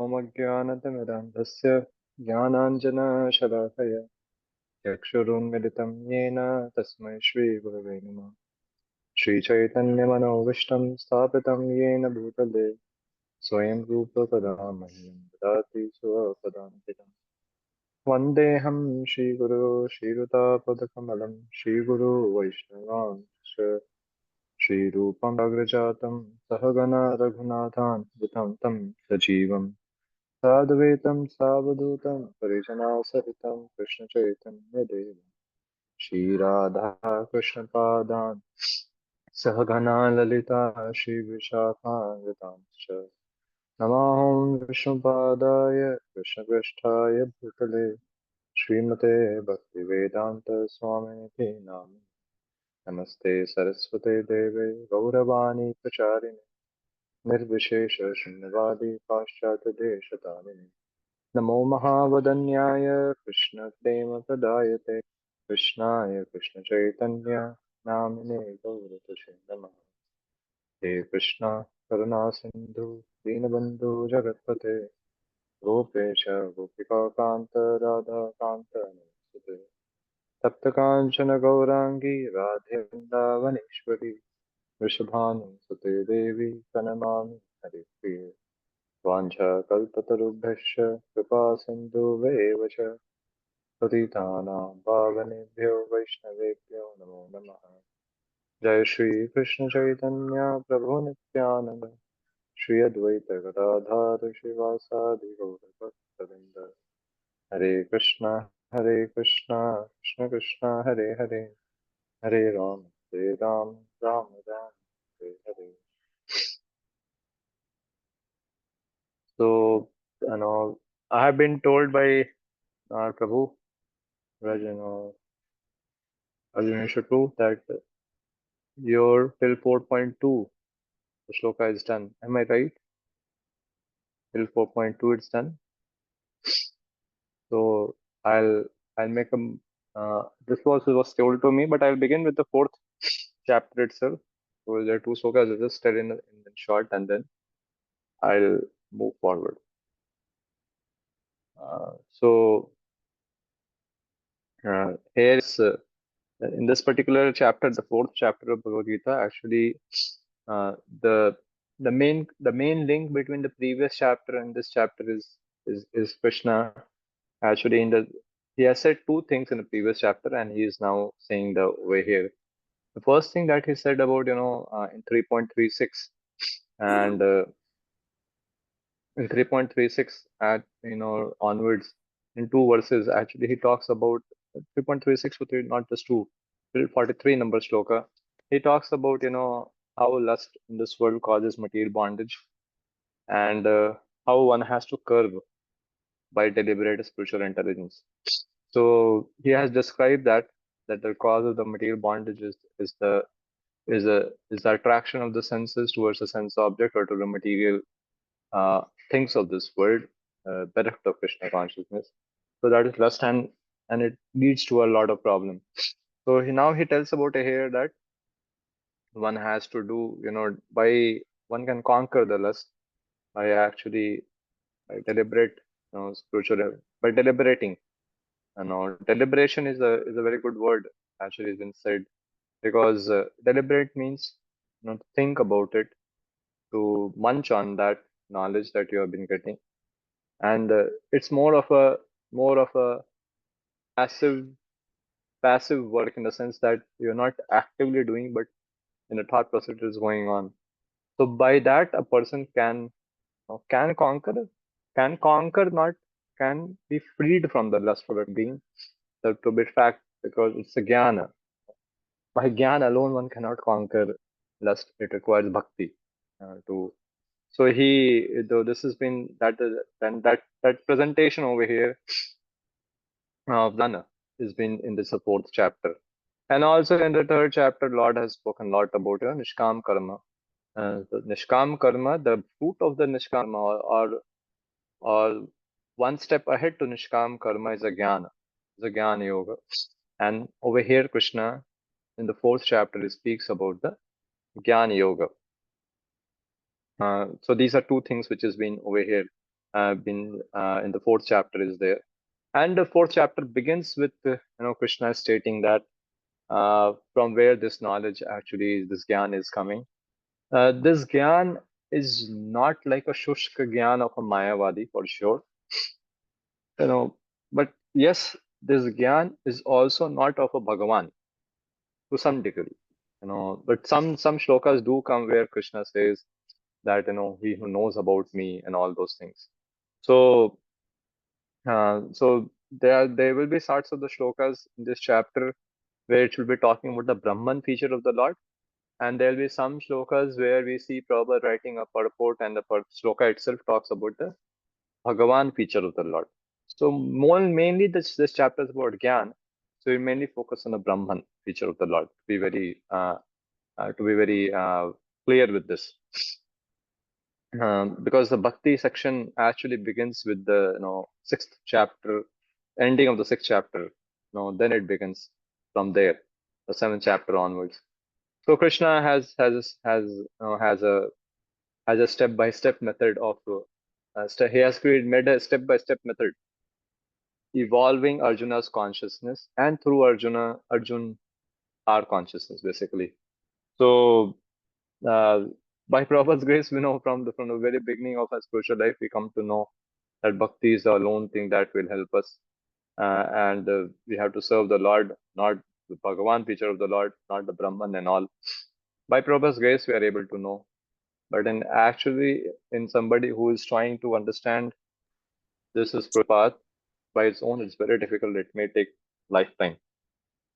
ओमज्ञानतिमिरान्धस्य ज्ञानाञ्जनशलाकया चक्षुरुन्मिलितं येन तस्मै श्रीगुरवे नमः। श्रीचैतन्यमनोविष्टं स्थापितं येन भूतले स्वयं रूपकदा मह्यं ददाति स्वपदान्तिकम्। वन्देऽहं श्रीगुरो श्रीयुतापदकमलं श्रीगुरो वैष्णवांश्च श्रीरूपं अग्रजातं सहगणा रघुनाथान्वितं तं सजीवम् साद्वैतं सावधूतं परिजनासहितं कृष्णचैतन्यदेवं श्रीराधा कृष्णपादान् सहगणा ललिता श्रीविशाखान्वितांश्च नमां विष्णुपादाय कृष्णपृष्ठाय भूतले श्रीमते भक्तिवेदान्तस्वामिनिति नाम नमस्ते सरस्वते देवे गौरवाणी प्रचारिणे निर्विशेष शून्यवादी पाश्चात्यदेशतारिणे नमो महावदन्याय कृष्णप्रेमप्रदायते कृष्णाय कृष्णचैतन्य नामिने गौरतुषे नमः। हे कृष्णा करुणासिन्धु दीनबन्धु जगत्पते गोपेश गोपिकान्त राधाकान्त नमोऽस्तुते। तप्तकाञ्चन गौराङ्गी राधे वृन्दावनेश्वरी वृषभानुसुते देवी प्रणमामि हरिप्रिये। वाञ्छाकल्पतरुभ्यश्च कृपासिन्धुभ्येव च पतितानां पावनेभ्यो वैष्णवेभ्यो नमो नमः। जय श्री कृष्ण चैतन्य प्रभु नित्यानंद श्री अद्वैत गदाधर श्रीवासादि गौरभक्तवृंद। हरे Krishna Krishna Krishna Hare Hare Hare Ram Ram Ram Hare Hare. So, I have been told by our Prabhu, Raj, Arjun that your till 4.2 the shloka is done. Am I right? Till 4.2 it's done. So I'll make a this was told to me, but I'll begin with the fourth chapter itself. So there are two slokas. I'll just tell in short, and then I'll move forward. So here's in this particular chapter, the fourth chapter of Bhagavad Gita, actually uh, the the main link between the previous chapter and this chapter is Krishna. Actually, he has said two things in the previous chapter, and he is now saying the way here. The first thing that he said about in 3.36 and in 3.36 at onwards in two verses, actually he talks about 3.36 to 3, not just two, till 43 number shloka. He talks about how lust in this world causes material bondage, and how one has to curb by deliberate spiritual intelligence. So he has described that the cause of the material bondage is the attraction of the senses towards the sense object or to the material things of this world, bereft of Krishna consciousness. So that is lust, and it leads to a lot of problems. So now he tells about here that one has to do, by one can conquer the lust by actually by deliberate, spiritual by deliberating. Deliberation is a very good word. Actually, has been said because deliberate means to think about it, to munch on that knowledge that you have been getting, and it's more of a passive passive work in the sense that you're not actively doing, but in a thought process is going on. So by that, a person can conquer, not can be freed from the lust for a being. That to be fact, because it's a jnana. By jnana alone, one cannot conquer lust. It requires bhakti to. So though this has been then that presentation over here of jnana has been in this fourth chapter, and also in the third chapter, Lord has spoken a lot about nishkam karma. The nishkam karma, the fruit of the nishkam karma, or one step ahead to nishkam karma is a jnana yoga. And over here, Krishna in the fourth chapter he speaks about the jnana yoga. So these are two things which has been over here. been in the fourth chapter is there. And the fourth chapter begins with Krishna stating that from where this knowledge actually, this gyan is coming. This gyan is not like a shushka gyan of a Mayavadi for sure, you know, but yes, this gyan is also not of a Bhagavan to some degree, but some shlokas do come where Krishna says that he who knows about me and all those things. So there will be sorts of the shlokas in this chapter where it will be talking about the Brahman feature of the Lord, and there will be some shlokas where we see Prabhupada writing a purport, and the shloka itself talks about the Bhagavan feature of the Lord. So mainly this chapter is about Gyan. So we mainly focus on the Brahman feature of the Lord. To be very clear with this, because the Bhakti section actually begins with the sixth chapter, ending of the sixth chapter. Then it begins from there, the seventh chapter onwards. So Krishna has a step by step method of he has made a step by step method evolving Arjuna's consciousness, and through Arjun our consciousness basically. So uh, by Prabhupada's grace, we know from the very beginning of our spiritual life, we come to know that bhakti is the alone thing that will help us, and we have to serve the Lord, not the Bhagavan feature of the Lord, not the Brahman and all. By Prabhupada's grace, we are able to know. But in somebody who is trying to understand this is path by its own, it's very difficult. It may take lifetime.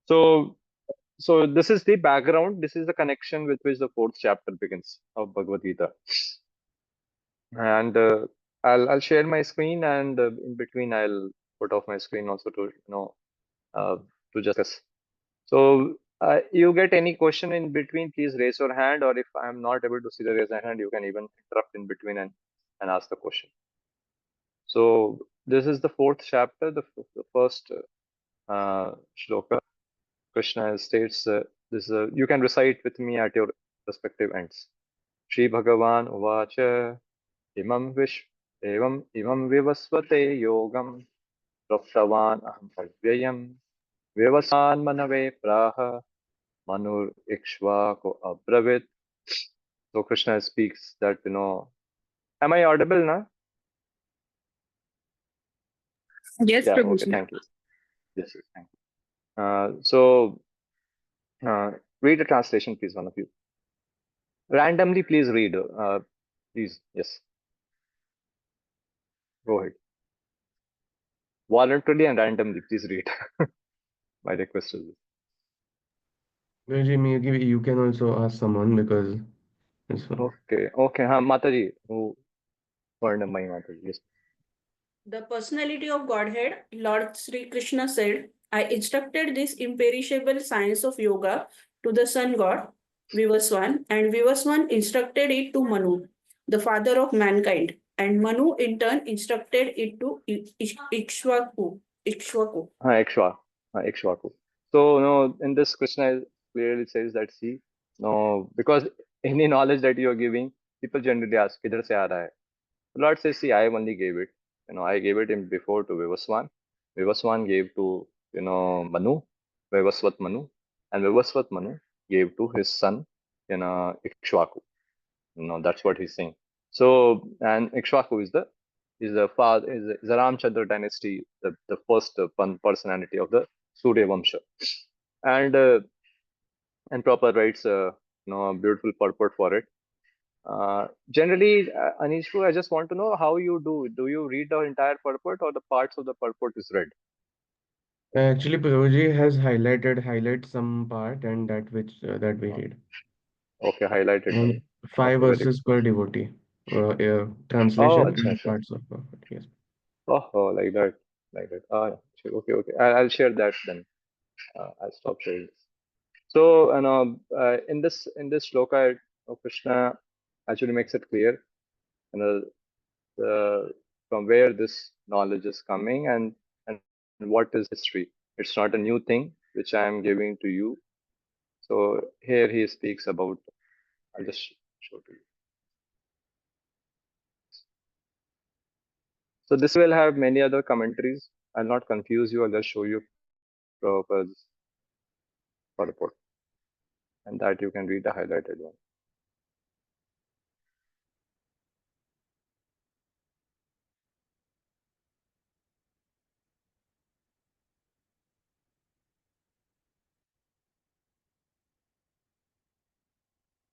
So, so this is the background. This is the connection with which the fourth chapter begins of Bhagavad Gita. And I'll share my screen, and in between I'll put off my screen also to uh, to discuss. So you get any question in between, please raise your hand, or if I'm not able to see the raise hand, you can even interrupt in between and ask the question. So this is the fourth chapter, the first shloka. Krishna states this. You can recite with me at your respective ends. Shri Bhagavan Uvacha Imam Vish Imam Vivasvate Yogam Praptavan Aham Avyayam Vivasan Manave Praha Manur Ikshvako Abravit. So Krishna speaks that, am I audible now? Yes, Yeah, okay, Prabhuji. thank you. Yes, yes, thank you. So read the translation, please, one of you. Randomly, please read. Please, yes, go ahead. Voluntarily and randomly, please read. My request is this. Guruji, maybe you can also ask someone because it's Okay, okay. Mataji, who my Mataji? Yes. The personality of Godhead, Lord Sri Krishna said, I instructed this imperishable science of yoga to the sun god, Vivaswan, and Vivaswan instructed it to Manu, the father of mankind, and Manu in turn instructed it to Ikshvaku. Ikshvaku. Ikshvaku. So, in this Krishna clearly says that, see, no, because any knowledge that you are giving, people generally ask, "Kidhar se aa raha hai?" The Lord says, see, I only gave it. I gave it in before to Vivaswan. Vivaswan gave to, Manu, Vivasvat Manu, and Vivasvat Manu gave to his son, Ikshvaku. That's what he's saying. So, and Ikshvaku is the father is the Ramchandra dynasty, the first personality of the Surya Vamsha, and proper writes a beautiful purport for it. Generally, Anishku, I just want to know how you do. Do you read the entire purport, or the parts of the purport is read? actually Prabhuji has highlight some part and that we read. Okay, highlighted them. And five Okay, very good. verses per devotee. Yeah, Oh, translation acha, and acha. parts of prophet. Yes. Oh, like that, like that. Ah, yeah. Sure. Okay, okay. I'll share that then. I'll stop sharing this. So, in this shloka, Krishna actually makes it clear, you know, from where this knowledge is coming, and what is history. It's not a new thing which I am giving to you. So here he speaks about. I'll just show to you. So this will have many other commentaries. I'll not confuse you. I'll just show you Prabhupada's purport, and that you can read the highlighted one.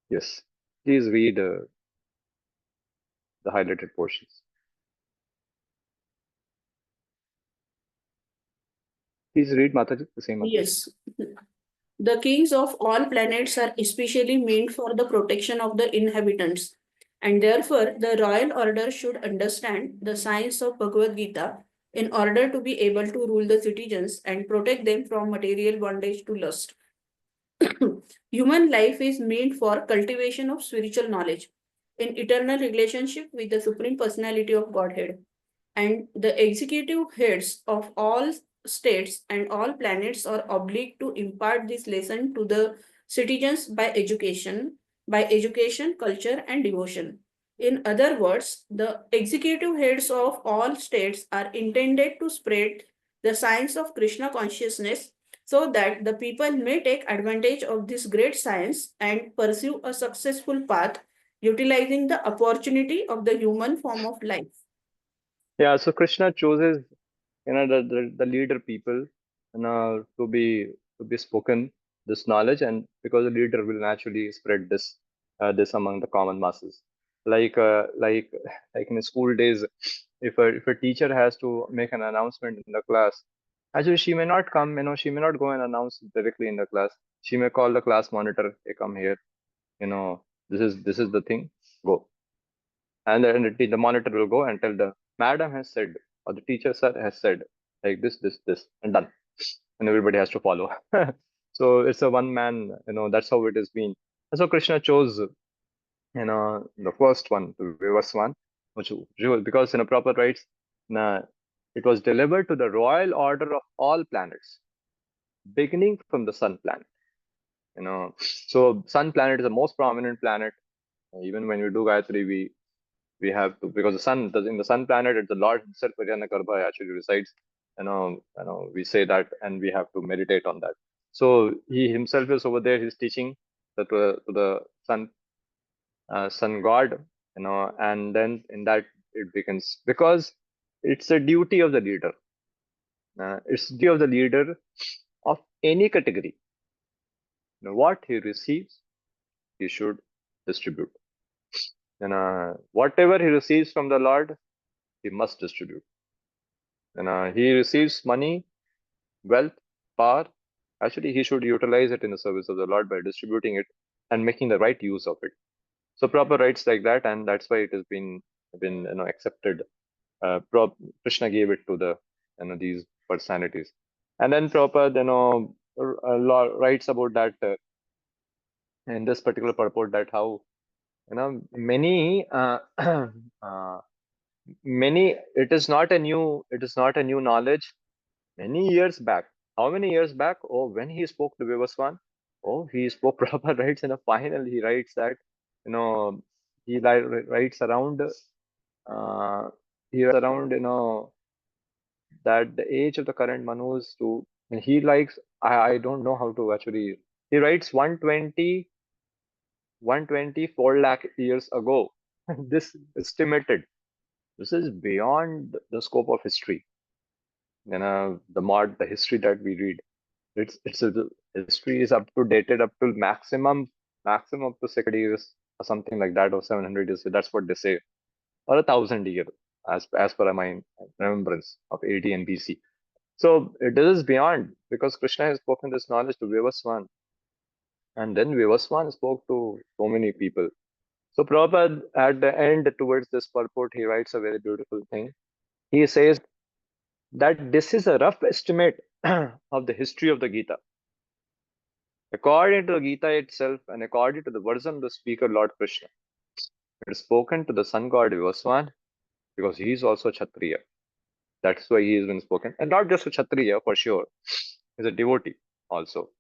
Yes, please read the highlighted portions. Please read Mataji, the same Mataji. Yes. The kings of all planets are especially meant for the protection of the inhabitants, and therefore the royal order should understand the science of Bhagavad Gita in order to be able to rule the citizens and protect them from material bondage to lust. Human life is meant for cultivation of spiritual knowledge in eternal relationship with the Supreme Personality of Godhead, and the executive heads of all states and all planets are obliged to impart this lesson to the citizens by education, culture, and devotion. In other words, the executive heads of all states are intended to spread the science of Krishna consciousness so that the people may take advantage of this great science and pursue a successful path utilizing the opportunity of the human form of life. Yeah, so Krishna chooses, the leader people, to be spoken this knowledge, and because the leader will naturally spread this among the common masses. Like like in school days, if a teacher has to make an announcement in the class, actually she may not come, she may not go and announce directly in the class. She may call the class monitor, hey, come here, this is the thing, go. And then the monitor will go and tell the madam has said, or the teacher sir has said, like this, and done. And everybody has to follow. So it's a one man, that's how it has been. And so Krishna chose, the first one, the Vivaswan, because in a proper rights, na, it was delivered to the royal order of all planets, beginning from the sun planet. So sun planet is the most prominent planet. Even when we do Gayatri, we have to, because the sun does in the sun planet, it's the Lord himself, Varyana Garbha, actually resides. We say that, and we have to meditate on that. So he himself is over there. He's teaching to the sun god, and then in that it begins, because it's a duty of the leader. It's duty of the leader of any category. What he receives, he should distribute. Whatever he receives from the Lord, he must distribute. He receives money, wealth, power. Actually, he should utilize it in the service of the Lord by distributing it and making the right use of it. So proper rights like that, and that's why it has been accepted. Krishna gave it to the these personalities, and then Prabhupada writes about that in this particular purport, that how many many it is not a new knowledge. Many years back. How many years back? Oh, when he spoke to Vivaswan, oh, he spoke proper rights, and finally he writes that, you know, writes around, that the age of the current Manus to, and he likes, I don't know how to actually, he writes 124 lakh years ago. This estimated, this is beyond the scope of history. The history that we read, the history is up to dated up to maximum up to 60 years or something like that, or 700 years. That's what they say, or 1,000 years, as per my remembrance of AD and BC. So it is beyond, because Krishna has spoken this knowledge to Vivaswan, and then Vivaswan spoke to so many people. So Prabhupada, at the end, towards this purport, he writes a very beautiful thing. He says that this is a rough estimate of the history of the Gita. According to the Gita itself, and according to the version of the speaker, Lord Krishna, it is spoken to the sun god Vivaswan, because he is also Kshatriya. That's why he has been spoken. And not just a Kshatriya, for sure. He's a devotee also.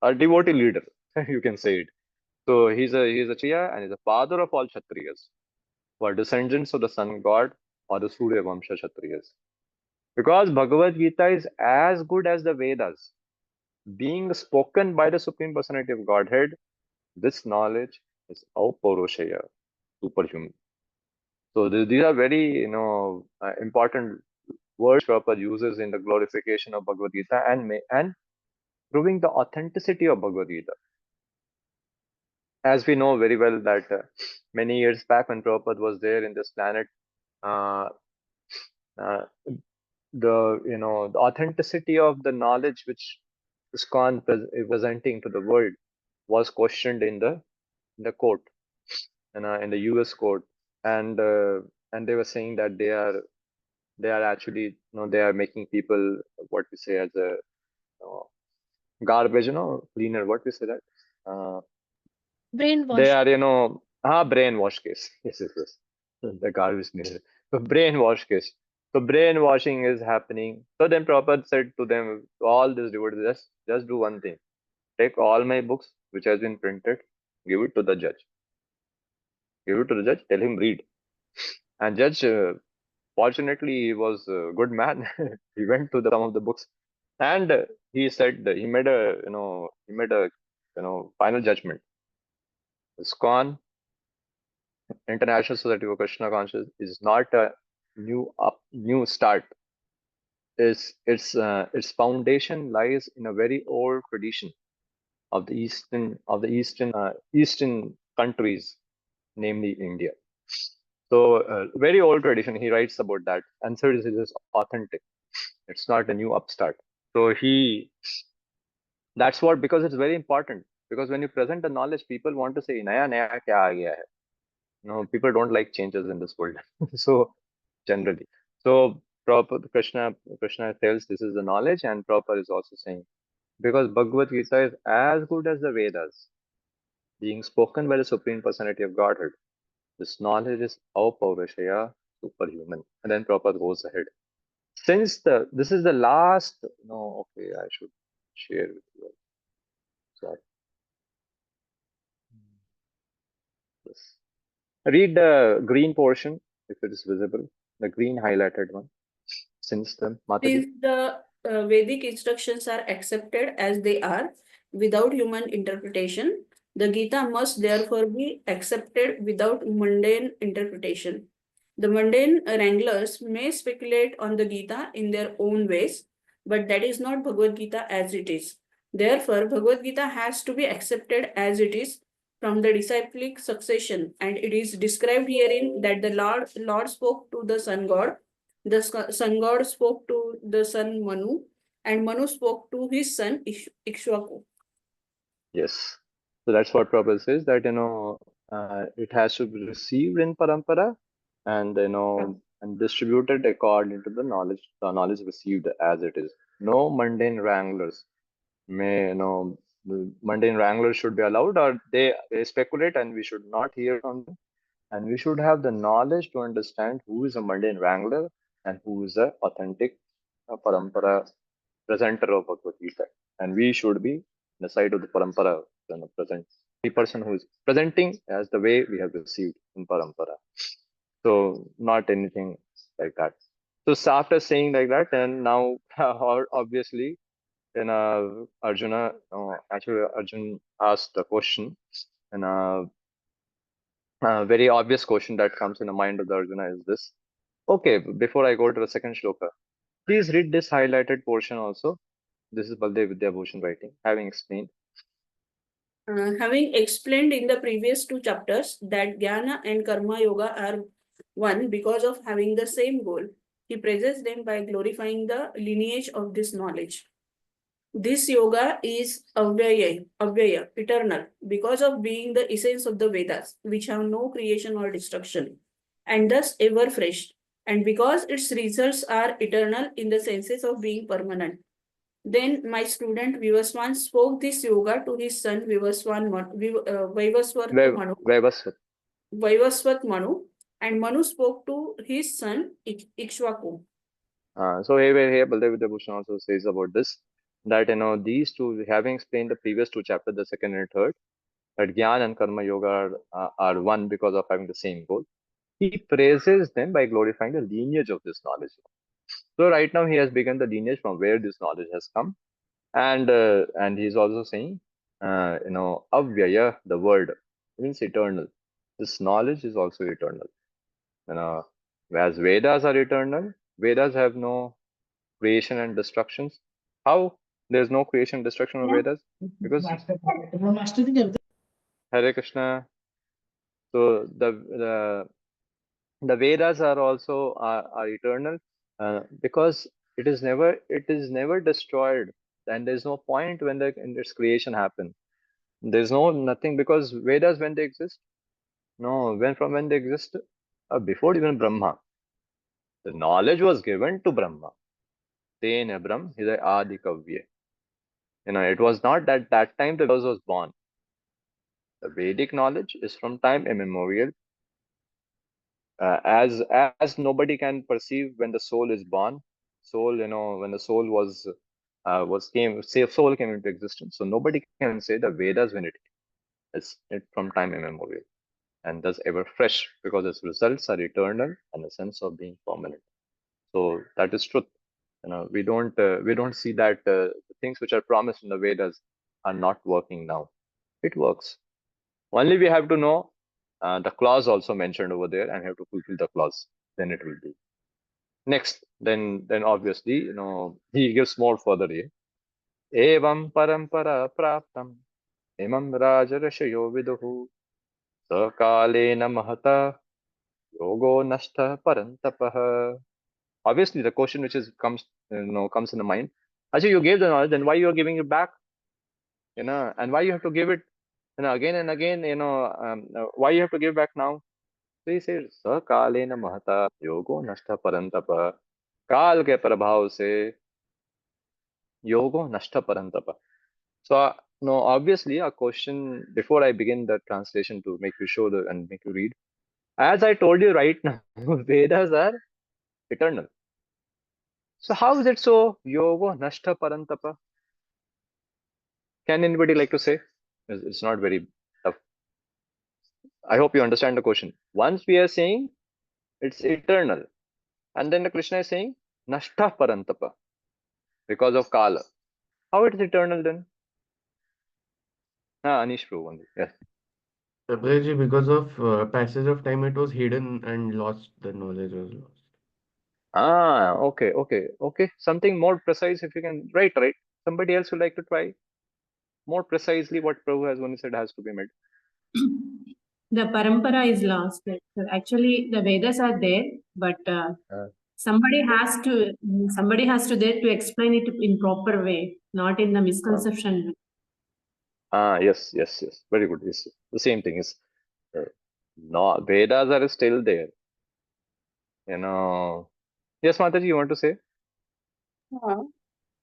A devotee leader, you can say it. So he's a Kshatriya, and he's the father of all Kshatriyas, who are descendants of the sun god. or the Surya Vamsha Kshatriyas. Because Bhagavad Gita is as good as the Vedas. Being spoken by the Supreme Personality of Godhead, this knowledge is Aupaurushaya, superhuman. So these are very, important words Prabhupada uses in the glorification of Bhagavad Gita and proving the authenticity of Bhagavad Gita. As we know very well that many years back when Prabhupada was there in this planet, uh, uh, the authenticity of the knowledge which ISKCON presenting to the world was questioned in the court, in the U.S. court, and they were saying that they are actually, they are making people what we say as a, garbage, cleaner, what we say that. They Brainwash. are, brainwash case. Yes, yes, yes. The garbage cleaner. So brainwash case. So brainwashing is happening. So then Prabhupada said to them, all these devotees, just do one thing. Take all my books which has been printed, give it to the judge. Give it to the judge, tell him read. And judge, fortunately, he was a good man. He went to some of the books, and he said that he made a final judgment. ISKCON, International Society for Krishna Consciousness, is not a new start. Its foundation lies in a very old tradition of the eastern countries, namely India. So very old tradition. He writes about that, and so it is authentic. It's not a new upstart. So that's what, because it's very important. Because when you present the knowledge, people want to say, "Naya naya kya aa gaya hai?" No, people don't like changes in this world. So generally, so proper Krishna tells this is the knowledge, and proper is also saying, because Bhagavad Gita is as good as the Vedas, being spoken by the Supreme Personality of Godhead. This knowledge is Aupaurushaya, superhuman. And then Prabhupada goes ahead. Since this is the last, no, okay, I should share with you. Sorry. Yes. Read the green portion if it is visible, the green highlighted one. Since the Mataji. Since the Vedic instructions are accepted as they are without human interpretation, the Gita must therefore be accepted without mundane interpretation. The mundane wranglers may speculate on the Gita in their own ways, but that is not Bhagavad Gita as it is. Therefore, Bhagavad Gita has to be accepted as it is from the disciplic succession, and it is described herein that the Lord spoke to the sun god, the sun god spoke to the son Manu, and Manu spoke to his son Ikshwaku. Yes. So that's what Prabhupada says, that it has to be received in parampara, and and distributed according to the knowledge received as it is. No mundane wranglers may the mundane wranglers should be allowed, or they speculate, and we should not hear from them. And we should have the knowledge to understand who is a mundane wrangler and who is a authentic parampara presenter of Bhagavad Gita. And we should be in the side of the parampara present. The person who is presenting as the way we have received in parampara. So not anything like that. So after saying like that, and now obviously, then Arjun asked a question, and a very obvious question that comes in the mind of the Arjuna is this. Okay, before I go to the second shloka, please read this highlighted portion also. This is Baldev Vidyabhushan writing, having explained. Having explained in the previous two chapters that Jnana and Karma Yoga are one because of having the same goal, he praises them by glorifying the lineage of this knowledge. This yoga is avyaya, eternal, because of being the essence of the Vedas, which have no creation or destruction, and thus ever fresh, and because its results are eternal in the senses of being permanent. Then my student Vivaswan spoke this yoga to his son Vaivasvat. Vaivasvat Manu, and Manu spoke to his son Ikshwaku. So here Baldev Vidyabhushan also says about this, that these two, having explained the previous two chapters, the second and third, that Gyan and Karma Yoga are one because of having the same goal. he praises them by glorifying the lineage of this knowledge. So right now he has begun the lineage from where this knowledge has come, and he's also saying, avyaya, the word means eternal. This knowledge is also eternal. You know, whereas Vedas are eternal, Vedas have no creation and destructions. How there's no creation and destruction of Vedas? Because Hare Krishna. So the Vedas are also are eternal because it is never destroyed, and there's no point when in its creation happened. There's no nothing because Vedas when they exist, no when they exist before even Brahma, the knowledge was given to Brahma. Tena Brahm Hidaya Adi Kavye. It was not that that time the Vedas was born. The Vedic knowledge is from time immemorial. As nobody can perceive when the soul is born, when the soul was came say soul came into existence. So nobody can say the Vedas when it from time immemorial and thus ever fresh because its results are eternal and a sense of being permanent. So that is truth. We don't see that the things which are promised in the Vedas are not working now. It works. Only we have to know the clause also mentioned over there and have to fulfill the clause. Then it will be next. Then obviously he gives more further here. Evam parampara praptam imam rajarashayo viduhu sakalena mahata yogo nashta parantapah. Obviously, the question which is comes in the mind. Actually, you gave the knowledge, then why you are giving it back? And why you have to give it, again and again? Why you have to give back now? So he says, "Sakalena mahata yogo nashta parantapa." काल के प्रभाव से yogo nashta parantapa. So no, obviously a question before I begin the translation to make you show and make you read. As I told you right now, Vedas are eternal. So how is it so? Yogo nashta parantapa. Can anybody like to say? It's not very tough. I hope you understand the question. Once we are saying it's eternal, and then the Krishna is saying nashta parantapa because of kala. How it is eternal then? Anish Prabhu only. Yes. Prabhuji, because of passage of time, it was hidden and lost. The knowledge was lost. Okay. Something more precise if you can. Right. Somebody else would like to try more precisely what Prabhu has only said has to be made. The parampara is lost. Actually, the Vedas are there, but Uh, somebody has to there to explain it in proper way, not in the misconception. yes. Very good. Yes. The same thing is no Vedas are still there. Yes, Mataji, you want to say?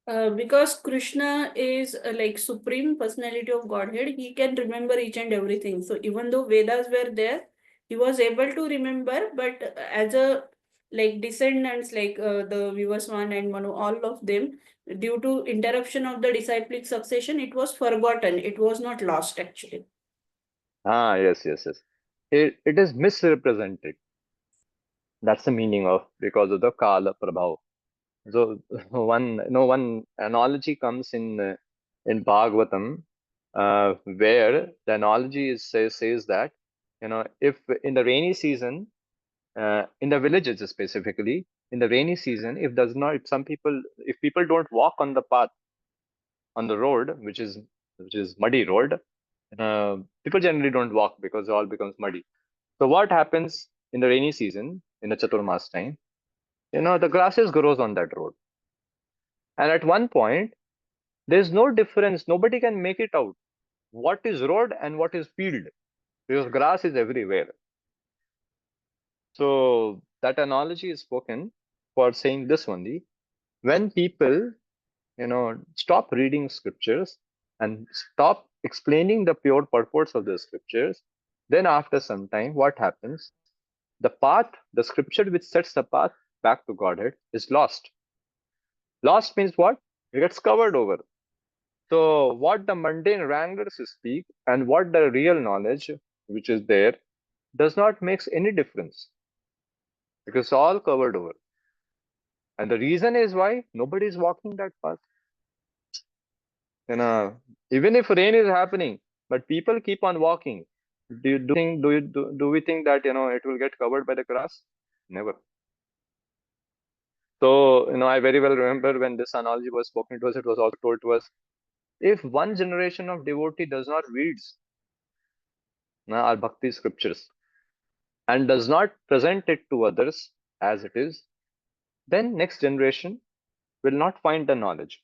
Uh, because Krishna is like supreme personality of Godhead, he can remember each and everything. So even though Vedas were there, he was able to remember, but as a like descendants like the Vivaswan and Manu, all of them, due to interruption of the disciplic succession, it was forgotten. It was not lost actually. Yes. It is misrepresented. That's the meaning of because of the Kala Prabhav. So one analogy comes in Bhagavatam where the analogy says that if in the rainy season in the villages specifically in the rainy season if people don't walk on the path on the road which is muddy road people generally don't walk because it all becomes muddy. So what happens in the rainy season in the Chaturmas time? The grasses grows on that road, and at one point there's no difference. Nobody can make it out what is road and what is field because grass is everywhere. So that analogy is spoken for saying this only. When people, stop reading scriptures and stop explaining the pure purports of the scriptures, then after some time, what happens? The path, the scripture which sets the path back to Godhead is lost. Lost means what? It gets covered over. So what the mundane wranglers speak and what the real knowledge which is there does not make any difference. because it's all covered over. And the reason is why nobody is walking that path. You know, even if rain is happening, but people keep on walking. Do we think that it will get covered by the grass? Never. So I very well remember when this analogy was spoken to us. It was also told to us, if one generation of devotee does not reads our bhakti scriptures and does not present it to others as it is, then next generation will not find the knowledge.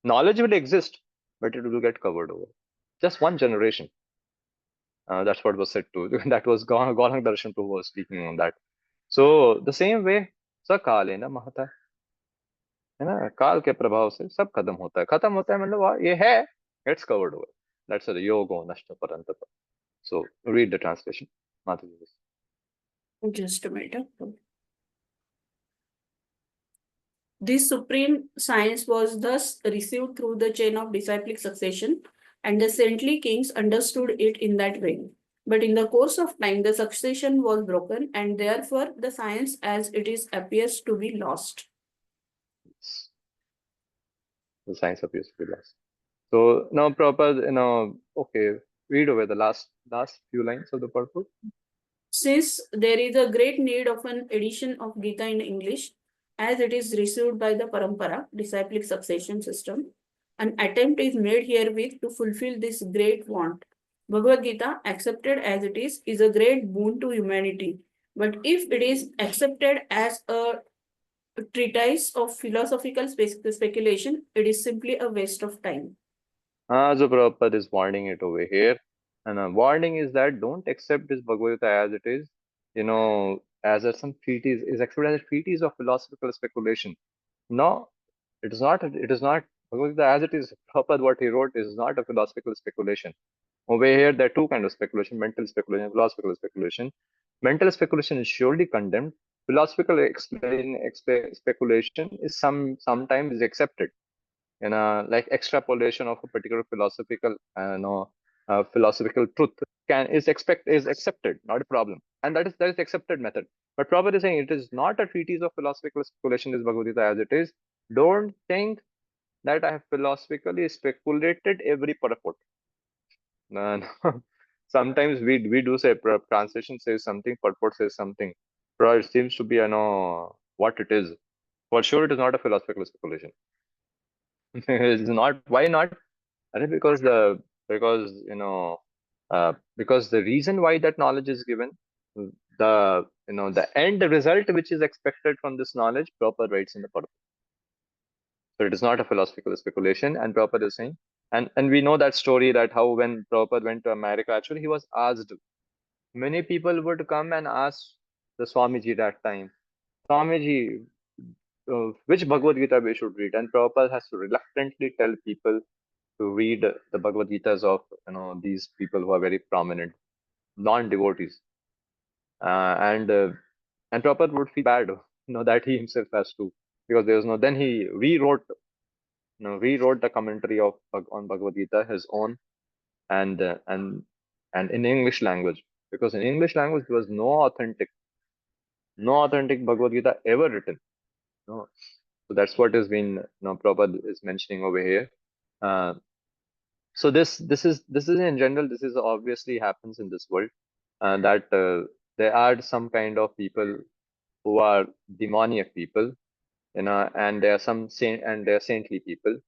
Knowledge will exist, but it will get covered over. Just one generation. That's what was said to. That was Gaurang Darshan Prabhu was speaking on that. So the same way, sakale na mahata, है ना, काल के प्रभाव से सब खत्म होता है मतलब ये है, gets covered over. That's the yogo nashta parantapa. So read the translation, Mataji. Just a minute. This supreme science was thus received through the chain of disciplic succession, and the saintly kings understood it in that way. But in the course of time, the succession was broken, and therefore the science as it is appears to be lost. The science appears to be lost. So now proper, okay, read over the last few lines of the purport. Since there is a great need of an edition of Gita in English, as it is received by the Parampara, disciplic succession system, an attempt is made herewith to fulfill this great want. Bhagavad Gita, accepted as it is a great boon to humanity. But if it is accepted as a treatise of philosophical speculation, it is simply a waste of time. So Prabhupada is warning it over here. And warning is that don't accept this Bhagavad Gita as it is, as some treatise, is accepted as a treatise of philosophical speculation. No, it is not. It is not. Bhagavad Gita as it is, Prabhupada, what he wrote is not a philosophical speculation. Over here, there are two kinds of speculation: mental speculation, philosophical speculation. Mental speculation is surely condemned. Philosophical speculation is sometimes is accepted. Like extrapolation of a particular philosophical truth is accepted, not a problem, and that is accepted method. But Prabhupada is saying it is not a treatise of philosophical speculation, is Bhagavad Gita as it is. Don't think that I have philosophically speculated every purport. No, no. Sometimes we do say translation says something, purport says something. But it seems to be what it is. For sure, it is not a philosophical speculation. It's not. Why not? I think because because the reason why that knowledge is given, the end result which is expected from this knowledge, proper writes in the purport. So it is not a philosophical speculation, and Prabhupada is saying, and we know that story, that how when Prabhupada went to America, actually he was asked. Many people would come and ask the Swamiji that time, Swamiji, which Bhagavad Gita we should read, and Prabhupada has to reluctantly tell people to read the Bhagavad Gitas of these people who are very prominent, non-devotees, and Prabhupada would feel bad, that he himself has to, because there was no. Then he rewrote the commentary on Bhagavad Gita, his own, and in English language, because in English language there was no authentic Bhagavad Gita ever written. No. So that's what has been, Prabhupada is mentioning over here. So this is in general, this is obviously happens in this world, that there are some kind of people who are demoniac people, and there are some saint and there are saintly people.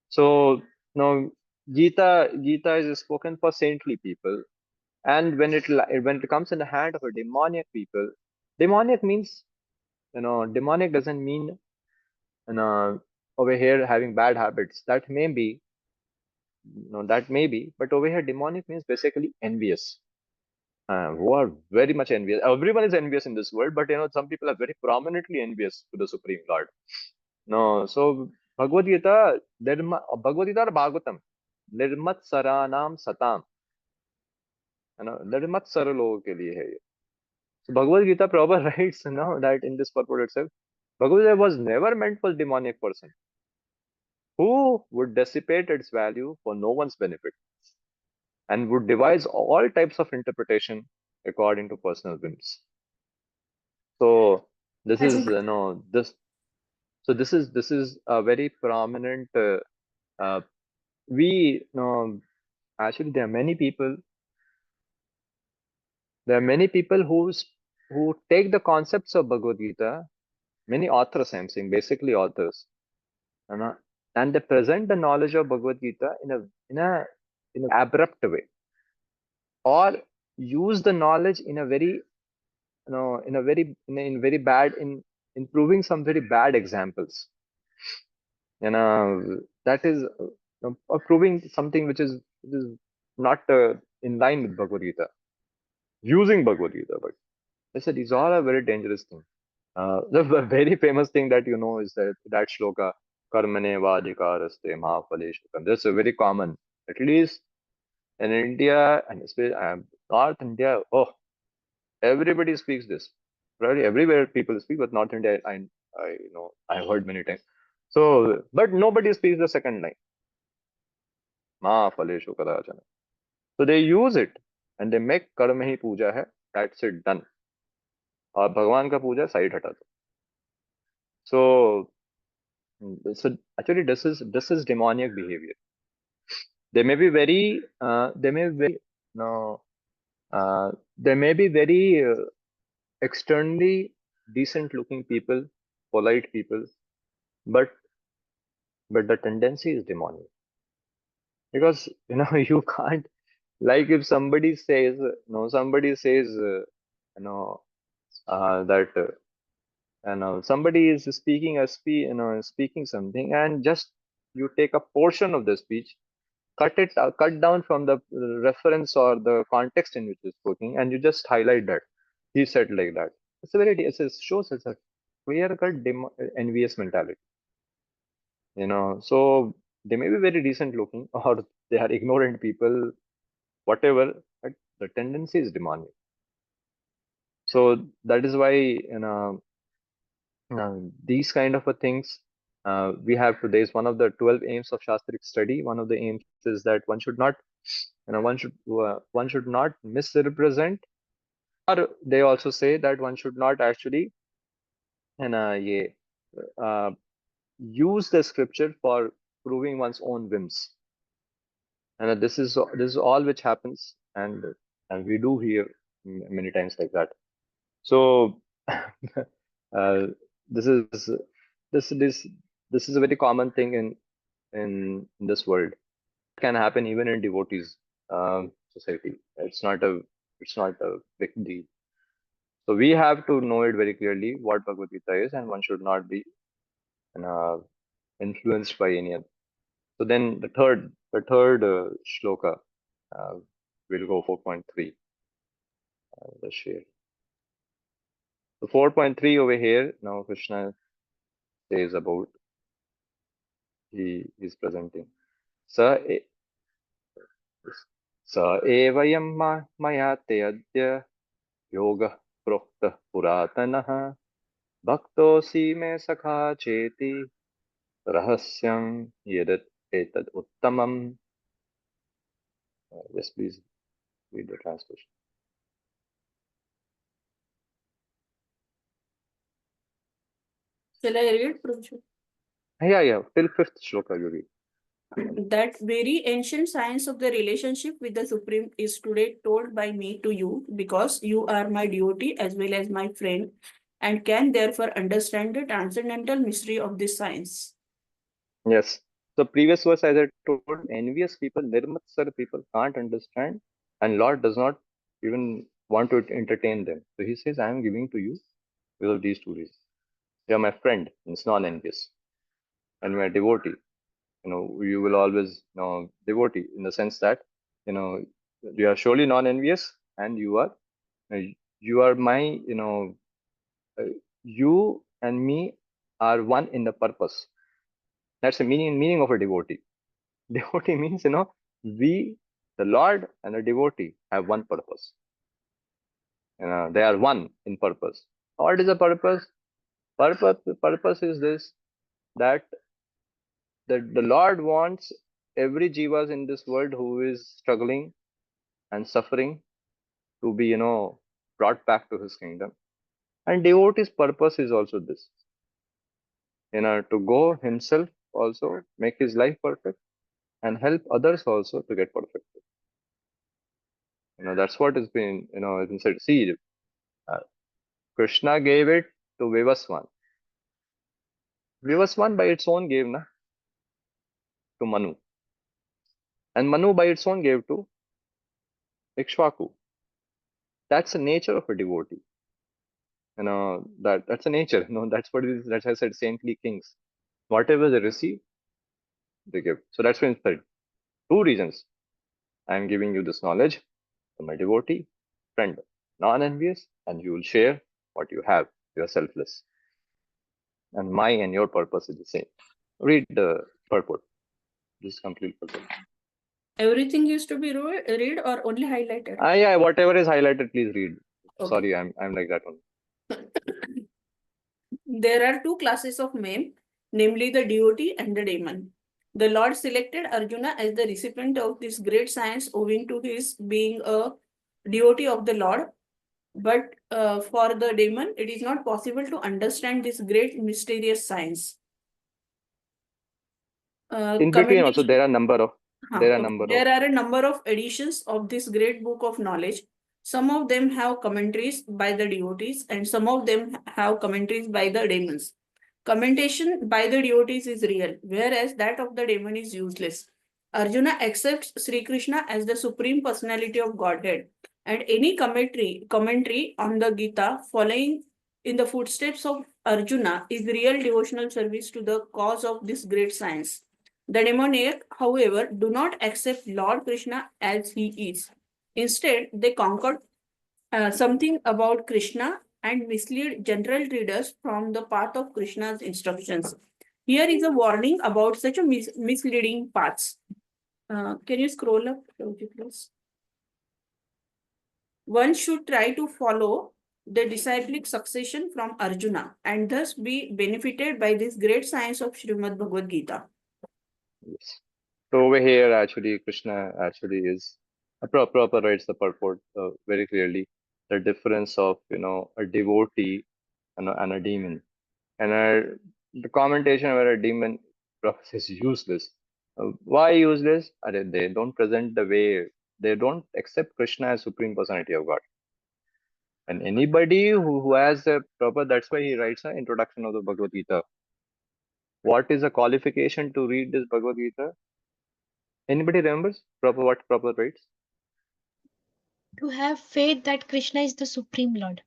So now Gita is spoken for saintly people, and when it comes in the hand of a demoniac people, demoniac means, demoniac doesn't mean, over here having bad habits. That may be, but over here demonic means basically envious, who are very much envious. Everyone is envious in this world, but some people are very prominently envious to the Supreme Lord. No, so Bhagavad Gita, Bhagavad Gita or Bhagavatam, निर्मत सरानाम सताम, है ना, निर्मत sir लोगों के लिए है ये. So Bhagavad Gita proper writes that in this purport itself, Bhagavad Gita was never meant for demoniac person who would dissipate its value for no one's benefit and would devise all types of interpretation according to personal whims. So this As is in, this. So this is a very prominent. Uh, we actually there are many people. There are many people who take the concepts of Bhagavad Gita. Many authors, I'm saying, basically authors, you know, and they present the knowledge of Bhagavad Gita in a abrupt way, or use the knowledge in a very in very bad in proving some very bad examples. That is proving something which is not in line with Bhagavad Gita, using Bhagavad Gita. But I said these all are very dangerous things. The very famous thing that you know is that shloka, karmane vadikaraste mahapaleshu. That's a very common, at least in India and especially North India. Oh, everybody speaks this. Probably everywhere people speak, but North India, I've heard many times. So, but nobody speaks the second line. Mahapaleshu kadachana. So they use it and they make कर्म ही पूजा है. That's it, done. और भगवान का पूजा side हटा दो. So so actually this is demoniac behavior. They may be very no they may be very externally decent looking people, polite people, but the tendency is demonic, because you can't, like, if somebody says somebody says that somebody is speaking speaking something, and just you take a portion of the speech, cut down from the reference or the context in which he's speaking, and you just highlight that he said like that. It shows it's a clear cut envious mentality. So they may be very decent looking or they are ignorant people, whatever, but the tendency is demonic. So that is why these kind of a things we have today is one of the 12 aims of Shastric study. One of the aims is that one should not one should not misrepresent, or they also say that one should not actually yeah, uh, use the scripture for proving one's own whims. And this is all which happens, and we do hear many times like that. So uh, this is this this this is a very common thing in this world. It can happen even in devotees society. It's not a big deal. So we have to know it very clearly what Bhagavad Gita is, and one should not be uh, influenced by any other. So then the third shloka, uh, we'll go 4.3. Let's share. So 4.3 over here, now Krishna says about, he is presenting. Sa e- sa evayam maya te adya yoga prokta puratanaha bhaktosi me sakha cheti rahasyam yedat etad uttamam. Yes, please read the translation. shall I read, Prabhu? Yeah, till fifth shloka you read. That very ancient science of the relationship with the Supreme is today told by me to you, because you are my devotee as well as my friend, and can therefore understand the transcendental mystery of this science. Yes. So previous verse, as I told, envious people, nirmatsar people can't understand, and Lord does not even want to entertain them. So he says, I am giving to you because of these two reasons. You are my friend, and it's non-envious, and you are devotee. You will always devotee in the sense that you know you are surely non-envious, and uh, you are my uh, you and me are one in the purpose. That's the meaning of a devotee. Devotee means, we, the Lord and the devotee, have one purpose. They are one in purpose. What is the purpose? Purpose is this, that the Lord wants every jivas in this world who is struggling and suffering to be, brought back to his kingdom. And devotee's purpose is also this, to go himself also, make his life perfect, and help others also to get perfect. That's what has been said. See, uh, Krishna gave it to Vivaswan. Vivaswan by its own gave to Manu. And Manu by its own gave to Ikshvaku. That's the nature of a devotee. That's a nature. That's what it is. That's why I said saintly kings. Whatever they receive, they give. So that's why it's said. Two reasons. I am giving you this knowledge to my devotee, friend, non-envious, and you will share what you have. You are selfless. And my and your purpose is the same. Read the purport. This is complete purport. Everything is to be read or only highlighted? Yeah, whatever is highlighted, please read. Okay. Sorry, I'm like that one. There are two classes of men, namely the devotee and the daemon. The Lord selected Arjuna as the recipient of this great science owing to his being a devotee of the Lord. But for the daemon, it is not possible to understand this great mysterious science. In between also, there are There are a number of editions of this great book of knowledge. Some of them have commentaries by the devotees, and some of them have commentaries by the daemons. Commentation by the devotees is real, whereas that of the daemon is useless. Arjuna accepts Sri Krishna as the supreme personality of Godhead, and any commentary on the Gita following in the footsteps of Arjuna is real devotional service to the cause of this great science. The demoniac, however, do not accept Lord Krishna as he is. Instead, they concoct something about Krishna and mislead general readers from the path of Krishna's instructions. Here is a warning about such a misleading paths. Can you scroll up, please? One should try to follow the disciplic succession from Arjuna and thus be benefited by this great science of Srimad Bhagavad Gita. Yes. So over here, actually, Krishna actually is proper writes the purport very clearly. The difference of a devotee and a demon, and the commentation where a demon is useless. Why useless? They don't present the way. They don't accept Krishna as supreme personality of God. And anybody who has a proper, that's why he writes an introduction of the Bhagavad Gita. What is a qualification to read this Bhagavad Gita? Anybody remembers what proper writes? To have faith that Krishna is the Supreme Lord.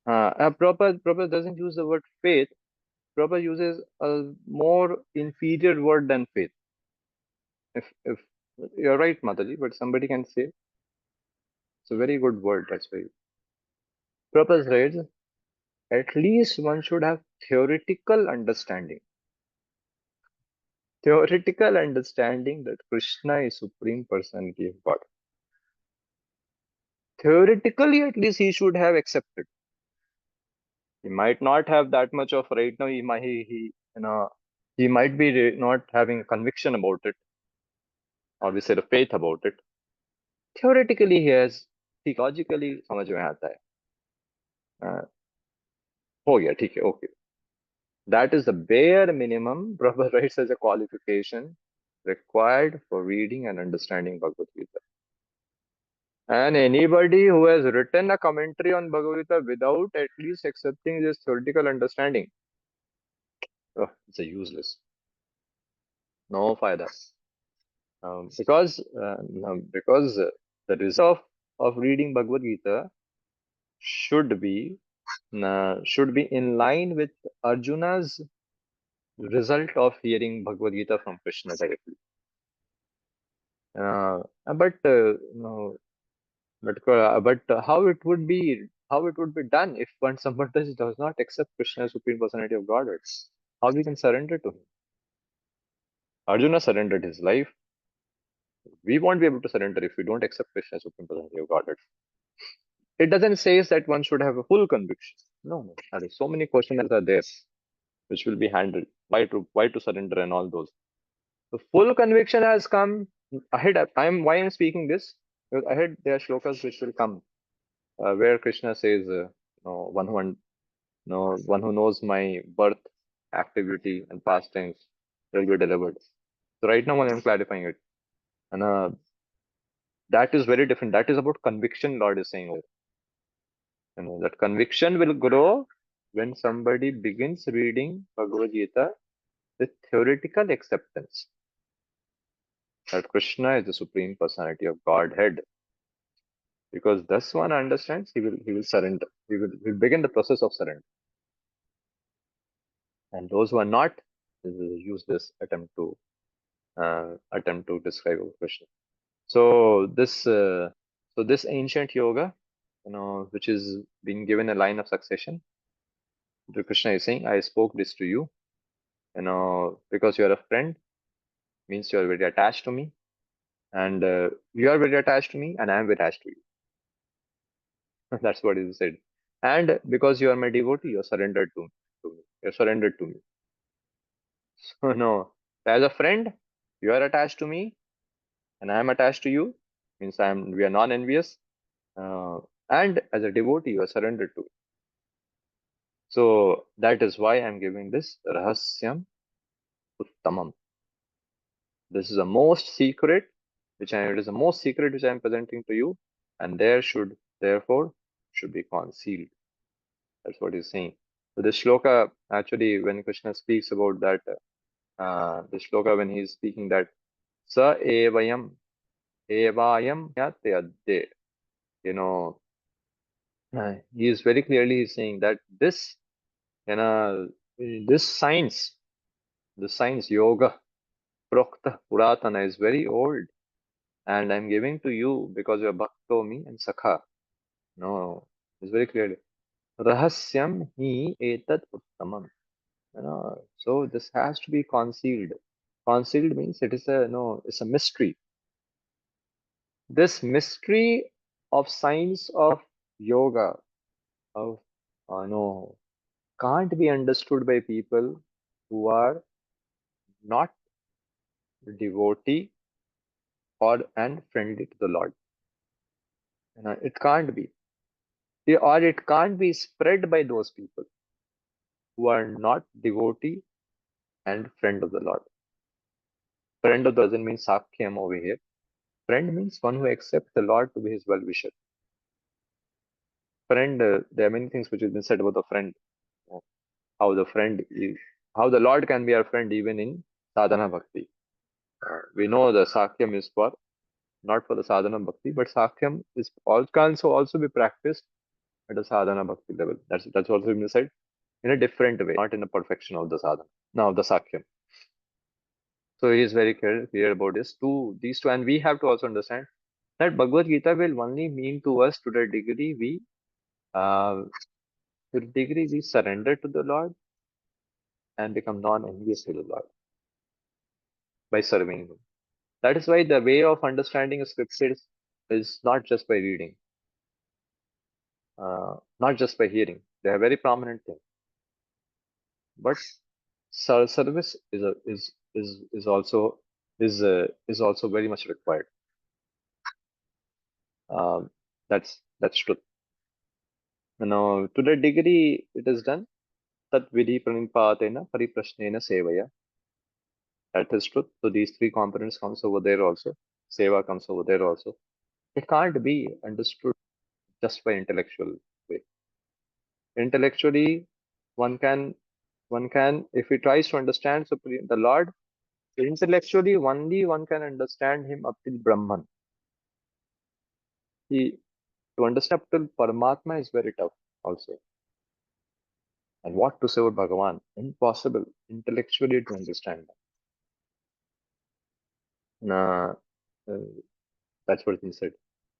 Proper doesn't use the word faith. Proper uses a more inferior word than faith. If you're right, Mataji, but somebody can say it's a very good word. That's why Proper writes at least one should have theoretical understanding. Theoretical understanding that Krishna is supreme personality of God. Theoretically, at least he should have accepted. He might not have that much of right now. He might be not having a conviction about it, or we say the faith about it. Theoretically, he has. Logically, समझ में आता है. हो गया, ठीक है, okay. That is the bare minimum Prabhupada writes as a qualification required for reading and understanding Bhagavad Gita. And anybody who has written a commentary on Bhagavad Gita without at least accepting this theoretical understanding, it's a useless. No fayda. Because the result of reading Bhagavad Gita should be in line with Arjuna's result of hearing Bhagavad Gita from Krishna directly. But how it would be done if somebody does not accept Krishna as supreme personality of Godhead? How we can surrender to him? Arjuna surrendered his life. We won't be able to surrender if we don't accept Krishna as supreme personality of Godhead. It doesn't say that one should have a full conviction. No. So many questions are there which will be handled. Why to surrender and all those. The full conviction has come ahead. Why I'm speaking this? Because ahead there are shlokas which will come where Krishna says, one who knows my birth, activity, and pastimes will be delivered. So right now, I'm clarifying it, and that is very different. That is about conviction. Lord is saying, that conviction will grow when somebody begins reading Bhagavad Gita with theoretical acceptance that Krishna is the supreme personality of Godhead. Because thus one understands, he will surrender. He will begin the process of surrender. And those who are not, use this attempt to describe Krishna. So this ancient yoga, which is being given a line of succession. The Krishna is saying, I spoke this to you, because you are a friend, means you are very attached to me, and you are very attached to me, and I am very attached to you. That's what is said. And because you are my devotee, you are surrendered to me. You are surrendered to me. So no, as a friend, you are attached to me, and I am attached to you. Means we are non-envious. And as a devotee, you are surrendered to me. So that is why I am giving this rahasyam uttamam. This is the most secret, it is the most secret which I am presenting to you, and therefore should be concealed. That's what he's saying. So this shloka, actually, when Krishna speaks about that, the shloka when he's speaking that sa evayam yatyadde, he is very clearly he's saying that this science yoga, prokta puratana, is very old, and I'm giving to you because you are bhaktomi and sakha. No, it's very clearly rahasyam hi etat uttamam. So this has to be concealed. Concealed means it's a mystery. This mystery of science of yoga of no can't be understood by people who are not devotee and friendly to the Lord. It can't be. Or it can't be spread by those people who are not devotee and friend of the Lord. Friend of the doesn't mean Sakyam over here. Friend means one who accepts the Lord to be his well-wisher. Friend, there are many things which have been said about the friend. How the friend is, how the Lord can be our friend even in sadhana bhakti. We know the Sakyam is for not for the sadhana bhakti, but Sakyam can also be practiced at a sadhana bhakti level. That's also been said in a different way, not in the perfection of the sadhana. Now the Sakyam. So he is very clear about these two, and we have to also understand that Bhagavad Gita will only mean to us to the degree we surrender to the Lord and become non-envious to the Lord by serving Him. That is why the way of understanding scriptures is not just by reading, not just by hearing. They are very prominent thing, but service is also very much required. That's true. Now, to the degree it is done, tat vidhi pranipatena pariprashnena sevaya. That is truth. So these three components comes over there also. Seva comes over there also. It can't be understood just by intellectual way. Intellectually, one can if he tries to understand the Lord, intellectually only one can understand him up till Brahman. To understand up till Paramatma is very tough also. And what to say about Bhagavan? Impossible intellectually to understand. Uh, uh, that's what he said.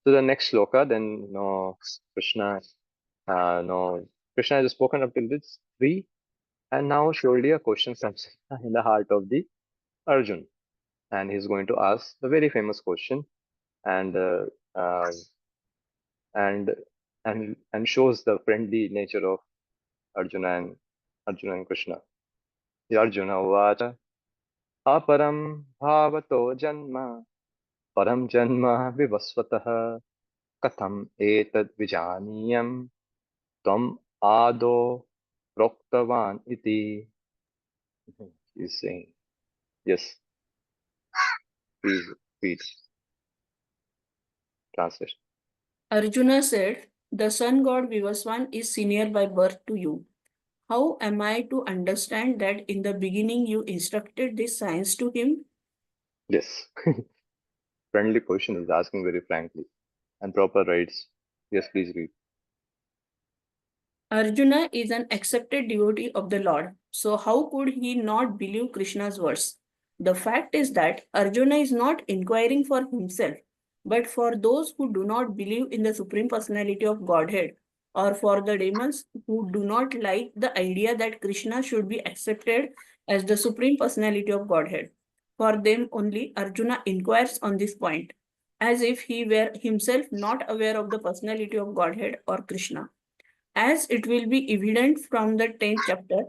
So the next sloka, then Krishna, Krishna has spoken up till this three, and now surely a question comes in the heart of the Arjun, and he's going to ask the very famous question, and uh, and and shows the friendly nature of Arjuna and Krishna. The Arjuna Vacha aparam bhavato janma param janma vivasvatah katham etad vijaniyam Tam ado proktavan iti. He's saying, yes, please read translation. Arjuna said, the sun god Vivaswan is senior by birth to you. How am I to understand that in the beginning you instructed this science to him? Yes, friendly question is asking very frankly. And proper writes, yes, please read. Arjuna is an accepted devotee of the Lord, so how could he not believe Krishna's words? The fact is that Arjuna is not inquiring for himself, but for those who do not believe in the Supreme Personality of Godhead, or for the demons who do not like the idea that Krishna should be accepted as the Supreme Personality of Godhead. For them only, Arjuna inquires on this point, as if he were himself not aware of the personality of Godhead or Krishna. As it will be evident from the 10th chapter,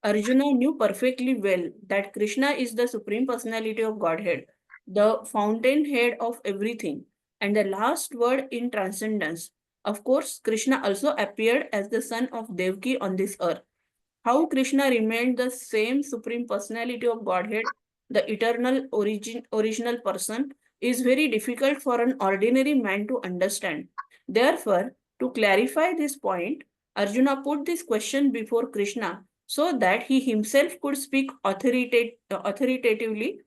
Arjuna knew perfectly well that Krishna is the Supreme Personality of Godhead, the fountainhead of everything, and the last word in transcendence. Of course, Krishna also appeared as the son of Devaki on this earth. How Krishna remained the same Supreme Personality of Godhead, the eternal original person, is very difficult for an ordinary man to understand. Therefore, to clarify this point, Arjuna put this question before Krishna so that he himself could speak authoritatively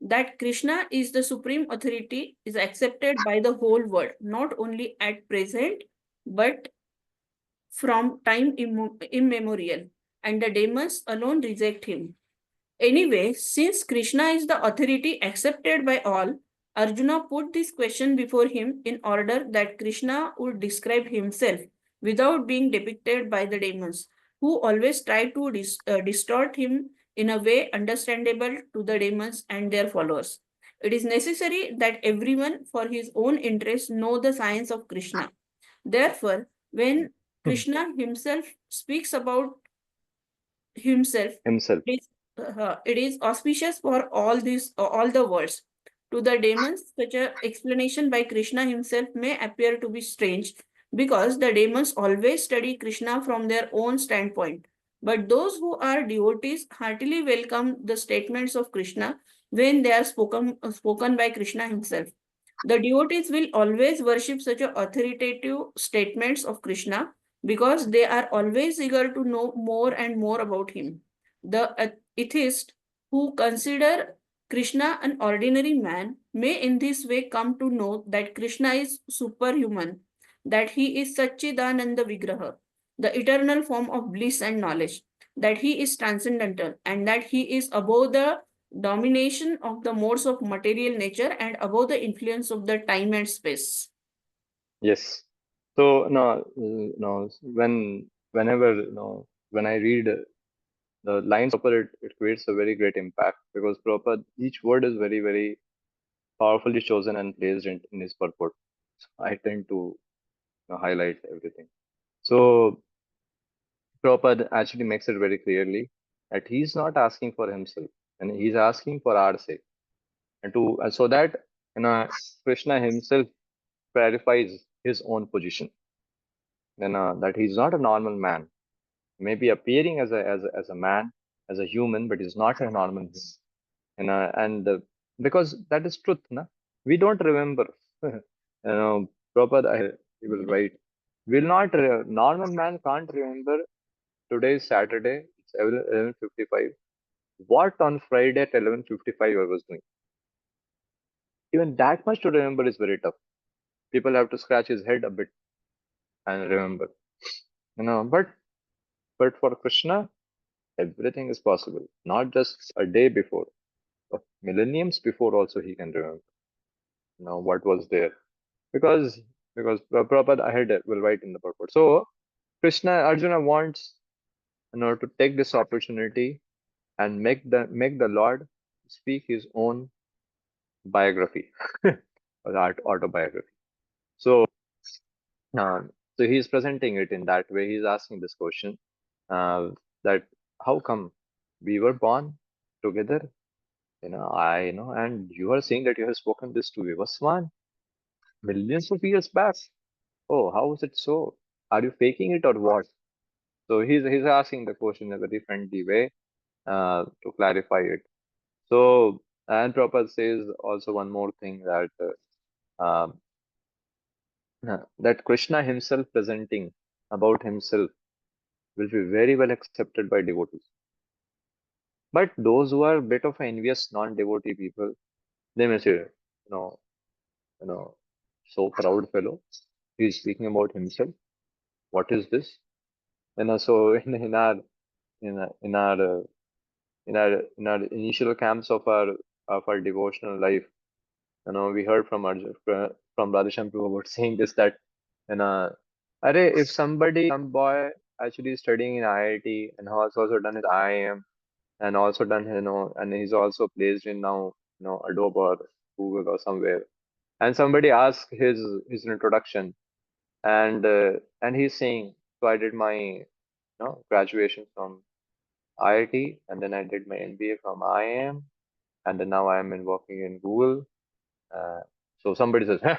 that Krishna is the supreme authority is accepted by the whole world, not only at present, but from time immemorial, and the demons alone reject him. Anyway, since Krishna is the authority accepted by all, Arjuna put this question before him in order that Krishna would describe himself without being depicted by the demons, who always try to distort him in a way understandable to the demons and their followers. It is necessary that everyone, for his own interest, know the science of Krishna. Therefore, when Krishna himself speaks about himself, Himself. it is auspicious for all the words. To the demons, such an explanation by Krishna himself may appear to be strange because the demons always study Krishna from their own standpoint. But those who are devotees heartily welcome the statements of Krishna when they are spoken by Krishna himself. The devotees will always worship such authoritative statements of Krishna because they are always eager to know more and more about him. The atheists who consider Krishna an ordinary man may in this way come to know that Krishna is superhuman, that he is Satchidananda Vigraha, the eternal form of bliss and knowledge, that he is transcendental, and that he is above the domination of the modes of material nature and above the influence of the time and space. Yes. So no, no. Whenever when I read the lines proper, it creates a very great impact because proper each word is very very powerfully chosen and placed in his purport. I tend to highlight everything. So Prabhupada actually makes it very clearly that he's not asking for himself and he's asking for our sake. And to so that Krishna himself clarifies his own position. That he's not a normal man. He may be appearing as a man, as a human, but he's not a normal being. And because that is truth, na? We don't remember. Prabhupada, he will write, normal man can't remember today is Saturday, it's 11:55. What on Friday at 11:55 I was doing? Even that much to remember is very tough. People have to scratch his head a bit and remember. But for Krishna, everything is possible. Not just a day before, but millenniums before also he can remember. What was there? Because Prabhupada ahead will write in the purport. So Krishna Arjuna wants to take this opportunity and make the Lord speak his own biography or autobiography. So, uh, so he's presenting it in that way. He's asking this question that how come we were born together? And you are saying that you have spoken this to Vivaswan millions of years back. Oh, how is it so? Are you faking it or what? So he's asking the question in a very friendly way to clarify it. So, and Prabhupada says also one more thing that that Krishna himself presenting about himself will be very well accepted by devotees. But those who are a bit of envious non-devotee people, they may say, know, you know, so proud fellow, he's speaking about himself. What is this? So in our initial camps of our devotional life, we heard from Arjun, from Radheshyam Prabhu about saying this, that you know, if some boy actually is studying in IIT and has also done his IIM and also done, and he's also placed in now, Adobe or Google or somewhere, and somebody asks his introduction, and he's saying, so I did my graduation from IIT, and then I did my MBA from IIM, and then now I am working in Google. So somebody says, "Huh,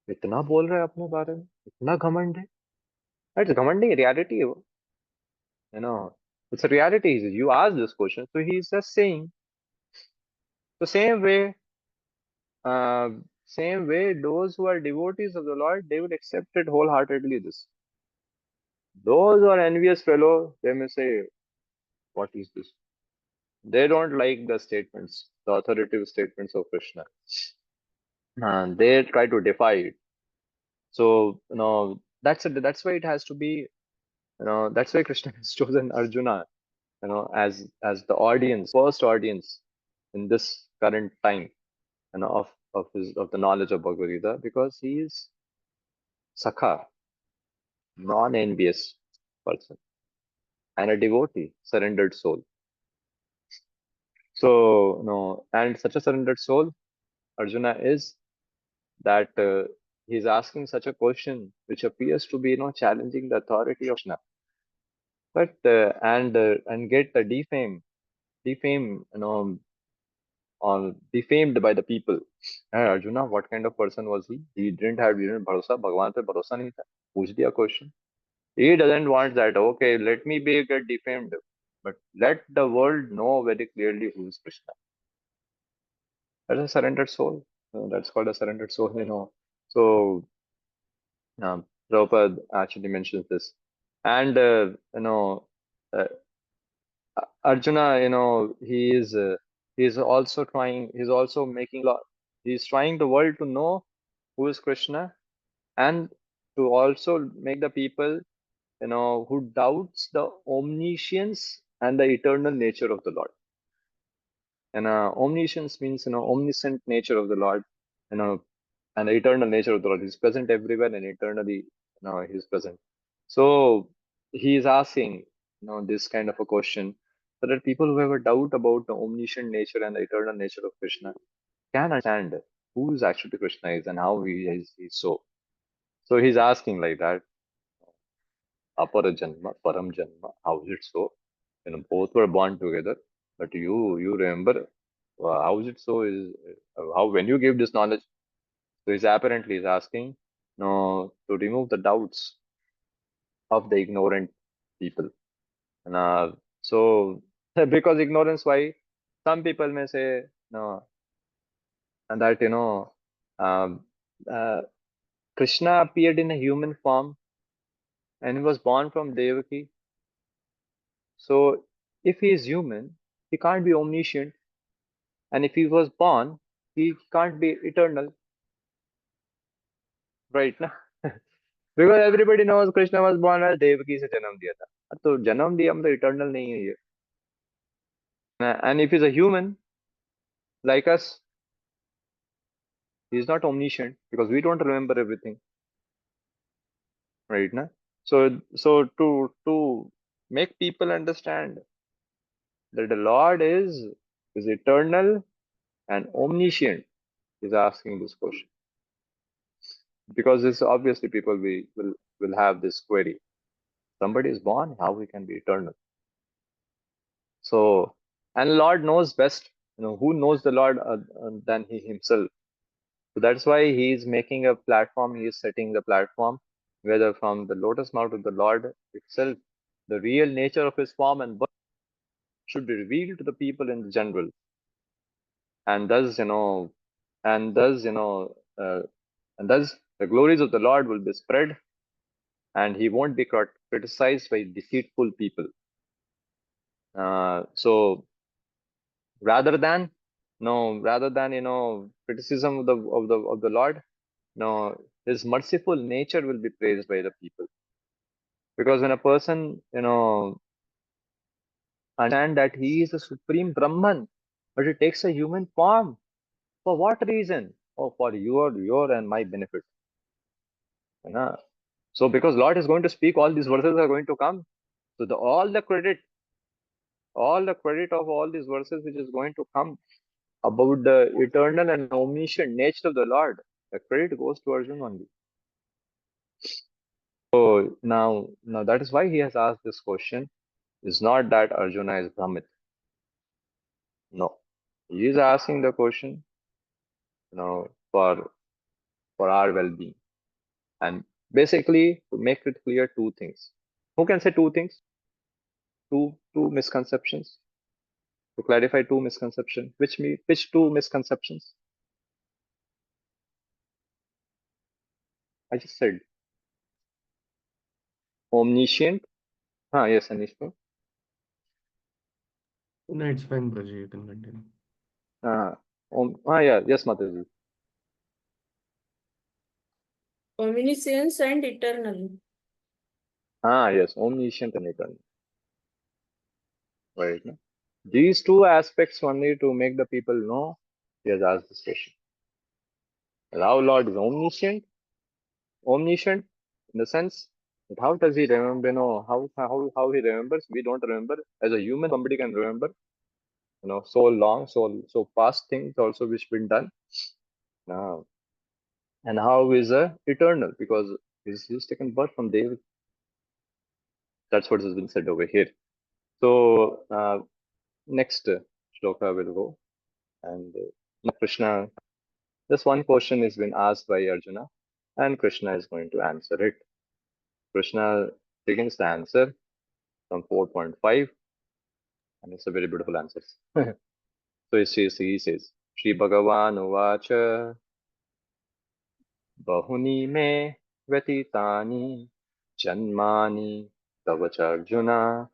इतना बोल रहा है अपने बारे में, इतना घमंड है." It's घमंड नहीं, reality है वो. You know, it's a reality. You ask this question, so he's just saying the uh, same way. Those who are devotees of the Lord, they will accept it wholeheartedly. This. Those who are envious fellow, they may say, "What is this?" They don't like the statements, the authoritative statements of Krishna, and they try to defy it. So that's why it has to be. That's why Krishna has chosen Arjuna, as the audience, first audience in this current time, of the knowledge of Bhagavad Gita, because he is Sakha, non-envious person, and a devotee, surrendered soul. So, and such a surrendered soul, Arjuna is, that he's asking such a question which appears to be, challenging the authority of Krishna, but and get defame, or defamed by the people. And Arjuna, what kind of person was he? He didn't bharosa, Bhagwan pe bharosa nahi tha. Puch diya question. He doesn't want that. Okay, let me get defamed, but let the world know very clearly who is Krishna. That's a surrendered soul. That's called a surrendered soul. So Prabhupada actually mentions this, and uh, Arjuna, he's also trying. He's also making. He's trying the world to know who is Krishna, and to also make the people, who doubts the omniscience and the eternal nature of the Lord. And omniscience means, omniscient nature of the Lord, you know, and the eternal nature of the Lord. He's present everywhere and eternally, he's present. So he is asking, this kind of a question, so that people who have a doubt about the omniscient nature and the eternal nature of Krishna can understand who is actually Krishna is and how he is he's so. So he's asking like that, Apara Janma, Param Janma, how is it so? Both were born together, but you remember, how is it so? Is how when you give this knowledge? So he's apparently is asking, no, to remove the doubts of the ignorant people. And so because ignorance, why some people may say no, and that um, uh, Krishna appeared in a human form and he was born from Devaki. So if he is human, he can't be omniscient, and if he was born, he can't be eternal, right? Na? Because everybody knows Krishna was born as Devaki से जन्म दिया था. तो जन्म दिया मतलब eternal नहीं है ये. And if he's a human like us, he's not omniscient because we don't remember everything, right? Na? So to make people understand that the Lord is eternal and omniscient, is asking this question, because this obviously people will have this query. Somebody is born, how he can be eternal? So, and Lord knows best, who knows the Lord than he himself. So that's why he is making a platform, he is setting the platform whether from the lotus mouth of the Lord itself, the real nature of his form and birth should be revealed to the people in general, and thus, and thus, and thus the glories of the Lord will be spread, and he won't be criticized by deceitful people. So rather than criticism of the Lord, no, his merciful nature will be praised by the people. Because when a person, understand that he is a supreme Brahman, but he takes a human form, for what reason? Oh, for your and my benefit. So because Lord is going to speak, all these verses are going to come. So all the credit of all these verses which is going to come about the eternal and omniscient nature of the Lord, the credit goes to Arjun only. So now that is why he has asked this question. It's not that Arjuna is Brahmit. No. He is asking the question, for our well-being. And basically to make it clear, two things. Who can say two things? Two misconceptions. To clarify two misconceptions. Which two misconceptions? I just said omniscient. Yes, Anishka. No, it's fine, Praji, you can continue. Yeah, yes, Mataji. Omniscience and eternal. Yes, omniscient and eternal. Right. No? These two aspects only to make the people know he has asked this question. Our Lord is omniscient in the sense that how does he remember, how he remembers? We don't remember. As a human, somebody can remember, so long, so past things also which been done. And how is eternal? Because he's taken birth from David. That's what has been said over here. So next shloka will go, and Krishna. This one question has been asked by Arjuna, and Krishna is going to answer it. Krishna begins the answer from 4.5, and it's a very beautiful answer. So he says, Shri Bhagavan Uvacha Bahuni me Vyatitani Janmani Tavacha Arjuna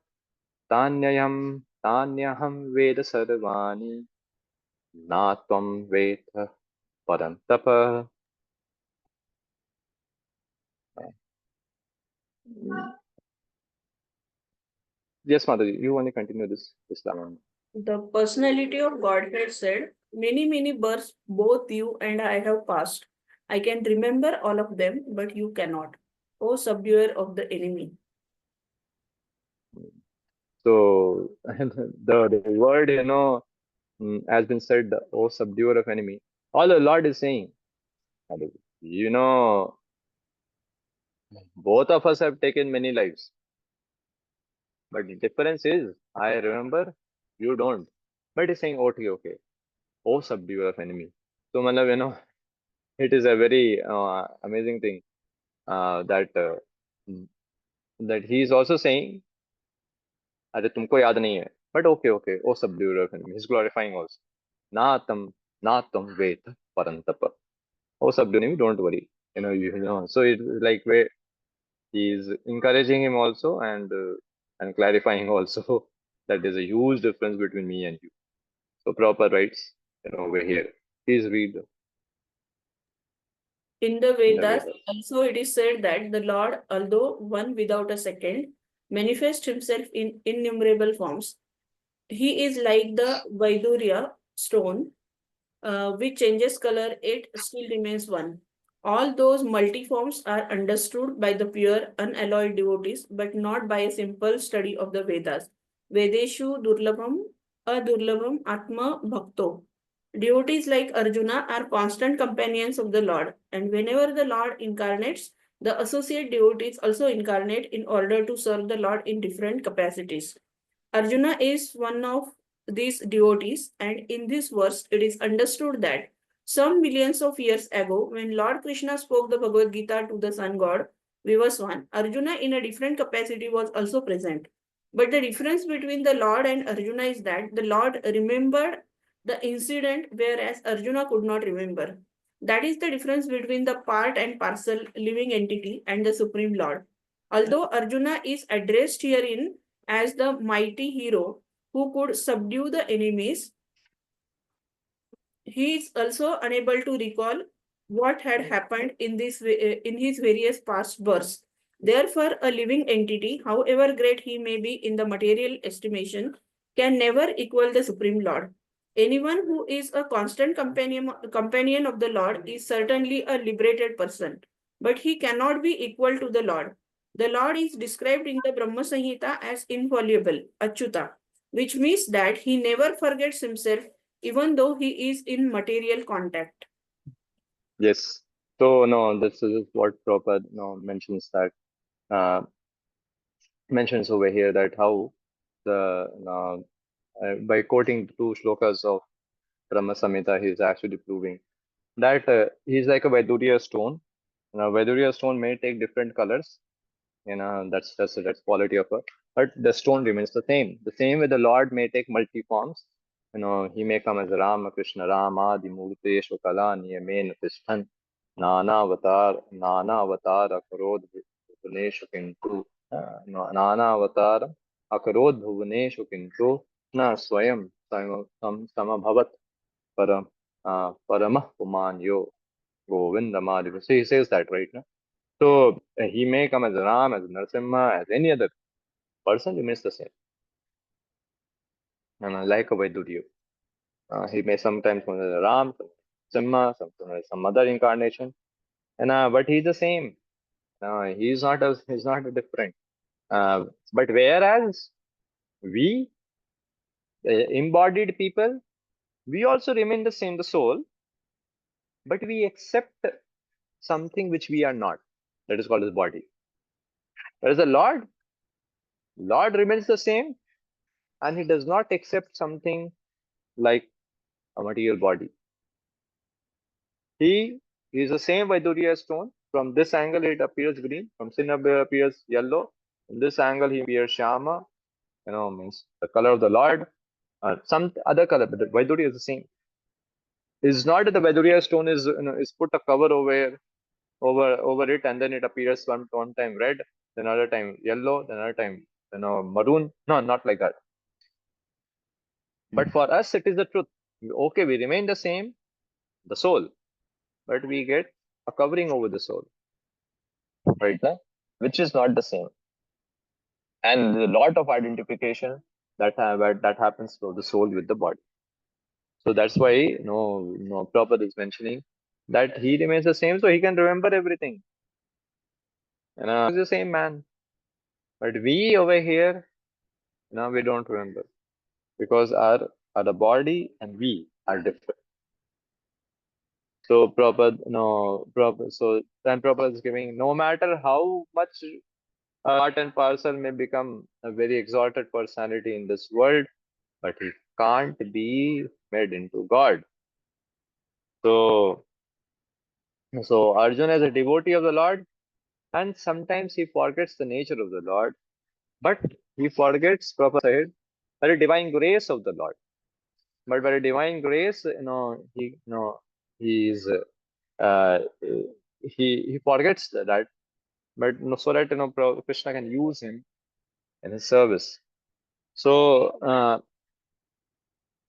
Tanyaham Veda Sarvani Natvam Veda Parantapa. Yes, Mataji, you want to continue this Islam? The personality of Godhead said, many, many births both you and I have passed. I can remember all of them, but you cannot. O subduer of the enemy. So the word, has been said, O subduer of enemy. All the Lord is saying, both of us have taken many lives. But the difference is, I remember, you don't. But he's saying, okay. O subduer of enemy. So, it is a very amazing thing that he is also saying, अरे तुमको याद नहीं है. But okay, O subduer of enemy. He's glorifying also. Na tam vet parantapa. O subduer enemy, don't worry. So it's like where he is encouraging him also, and clarifying also that there's a huge difference between me and you. So proper rights, over here. Please read In the in the Vedas, Vedas. also it is said that the Lord, although one without a second, manifests himself in innumerable forms. He is like the Vaidurya stone, which changes color, it still remains one. All those multiforms are understood by the pure, unalloyed devotees, but not by a simple study of the Vedas. Vedeshu durlabham adurlabham atma bhakto. Devotees like Arjuna are constant companions of the Lord, and whenever the Lord incarnates, the associate devotees also incarnate in order to serve the Lord in different capacities. Arjuna is one of these devotees, and in this verse, it is understood that some millions of years ago, when Lord Krishna spoke the Bhagavad Gita to the sun god, Verse 1. Arjuna in a different capacity was also present. But the difference between the Lord and Arjuna is that the Lord remembered the incident, whereas Arjuna could not remember. That is the difference between the part and parcel living entity and the Supreme Lord. Although Arjuna is addressed herein as the mighty hero who could subdue the enemies, he is also unable to recall what had happened in in his various past births. Therefore, a living entity, however great he may be in the material estimation, can never equal the Supreme Lord. Anyone who is a constant companion of the Lord is certainly a liberated person, but he cannot be equal to the Lord. The Lord is described in the Brahma Samhita as infallible, Achyuta, which means that he never forgets himself even though he is in material contact. Yes. So no, this is what Prabhupada mentions that uh, mentions over here that how the by quoting two shlokas of Brahma Samhita, he is actually proving that he's like a Vaidurya stone. Vaidurya stone may take different colors, that's quality of it, but the stone remains the same. The same way the Lord may take multi forms. He may come as Rama, Krishna, Rama, Adi Murte, Shokala, Niyamen, Tishtan, Nana Avatar, Akarod, Bhuvaneshu Kintu, Nana Avatar, Akarod, Bhuvaneshu Kintu, Na Swayam, Samabhavat, Param, Paramah Pumanyo, Govindamadi. So he says that right now. So he may come as Ram, as Narasimha, as any other person, remains the same. And like a Vaidurya. He may sometimes come as Ram, Simha, sometimes some other incarnation. But he's the same. He's not different. But whereas we, the embodied people, we also remain the same, the soul, but we accept something which we are not. That is called as body. Whereas the Lord remains the same, and he does not accept something like a material body. He is the same Vaidurya stone. From this angle, it appears green. From sin appears yellow. From this angle, he appears shama. Means the color of the Lord. Some other color, but the Vaidurya is the same. It's not that the Vaidurya stone is put a cover over it, and then it appears one time red, then another time yellow, then another time maroon. No, not like that. But for us, it is the truth. Okay, we remain the same, the soul, but we get a covering over the soul, right? Which is not the same. And a lot of identification that happens for the soul with the body. So that's why Prabhupada is mentioning that he remains the same, so he can remember everything. He's the same man. But we over here, now we don't remember because our body and we are different. So so then Prabhupada is giving, no matter how much part and parcel may become a very exalted personality in this world, but he can't be made into God. So Arjuna is a devotee of the Lord, and sometimes he forgets the nature of the Lord, but he forgets, Prabhupada said, by the divine grace of the Lord. But by the divine grace, he is he forgets that, but so that Krishna can use him in his service. So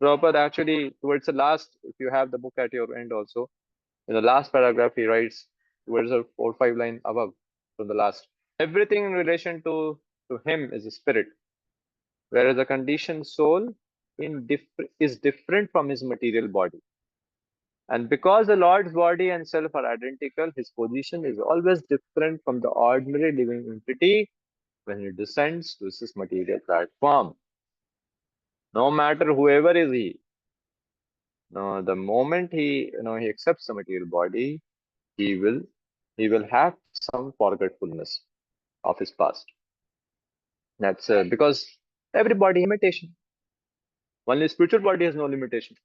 Prabhupada actually, towards the last, if you have the book at your end also, in the last paragraph, he writes towards the 4 or 5 line above from the last. Everything in relation to him is a spirit, whereas the conditioned soul is different from his material body. And because the Lord's body and self are identical, his position is always different from the ordinary living entity when he descends to his material platform. No matter whoever is he, no, the moment he accepts the material body, he will have some forgetfulness of his past. That's because everybody has limitation. Only spiritual body has no limitation.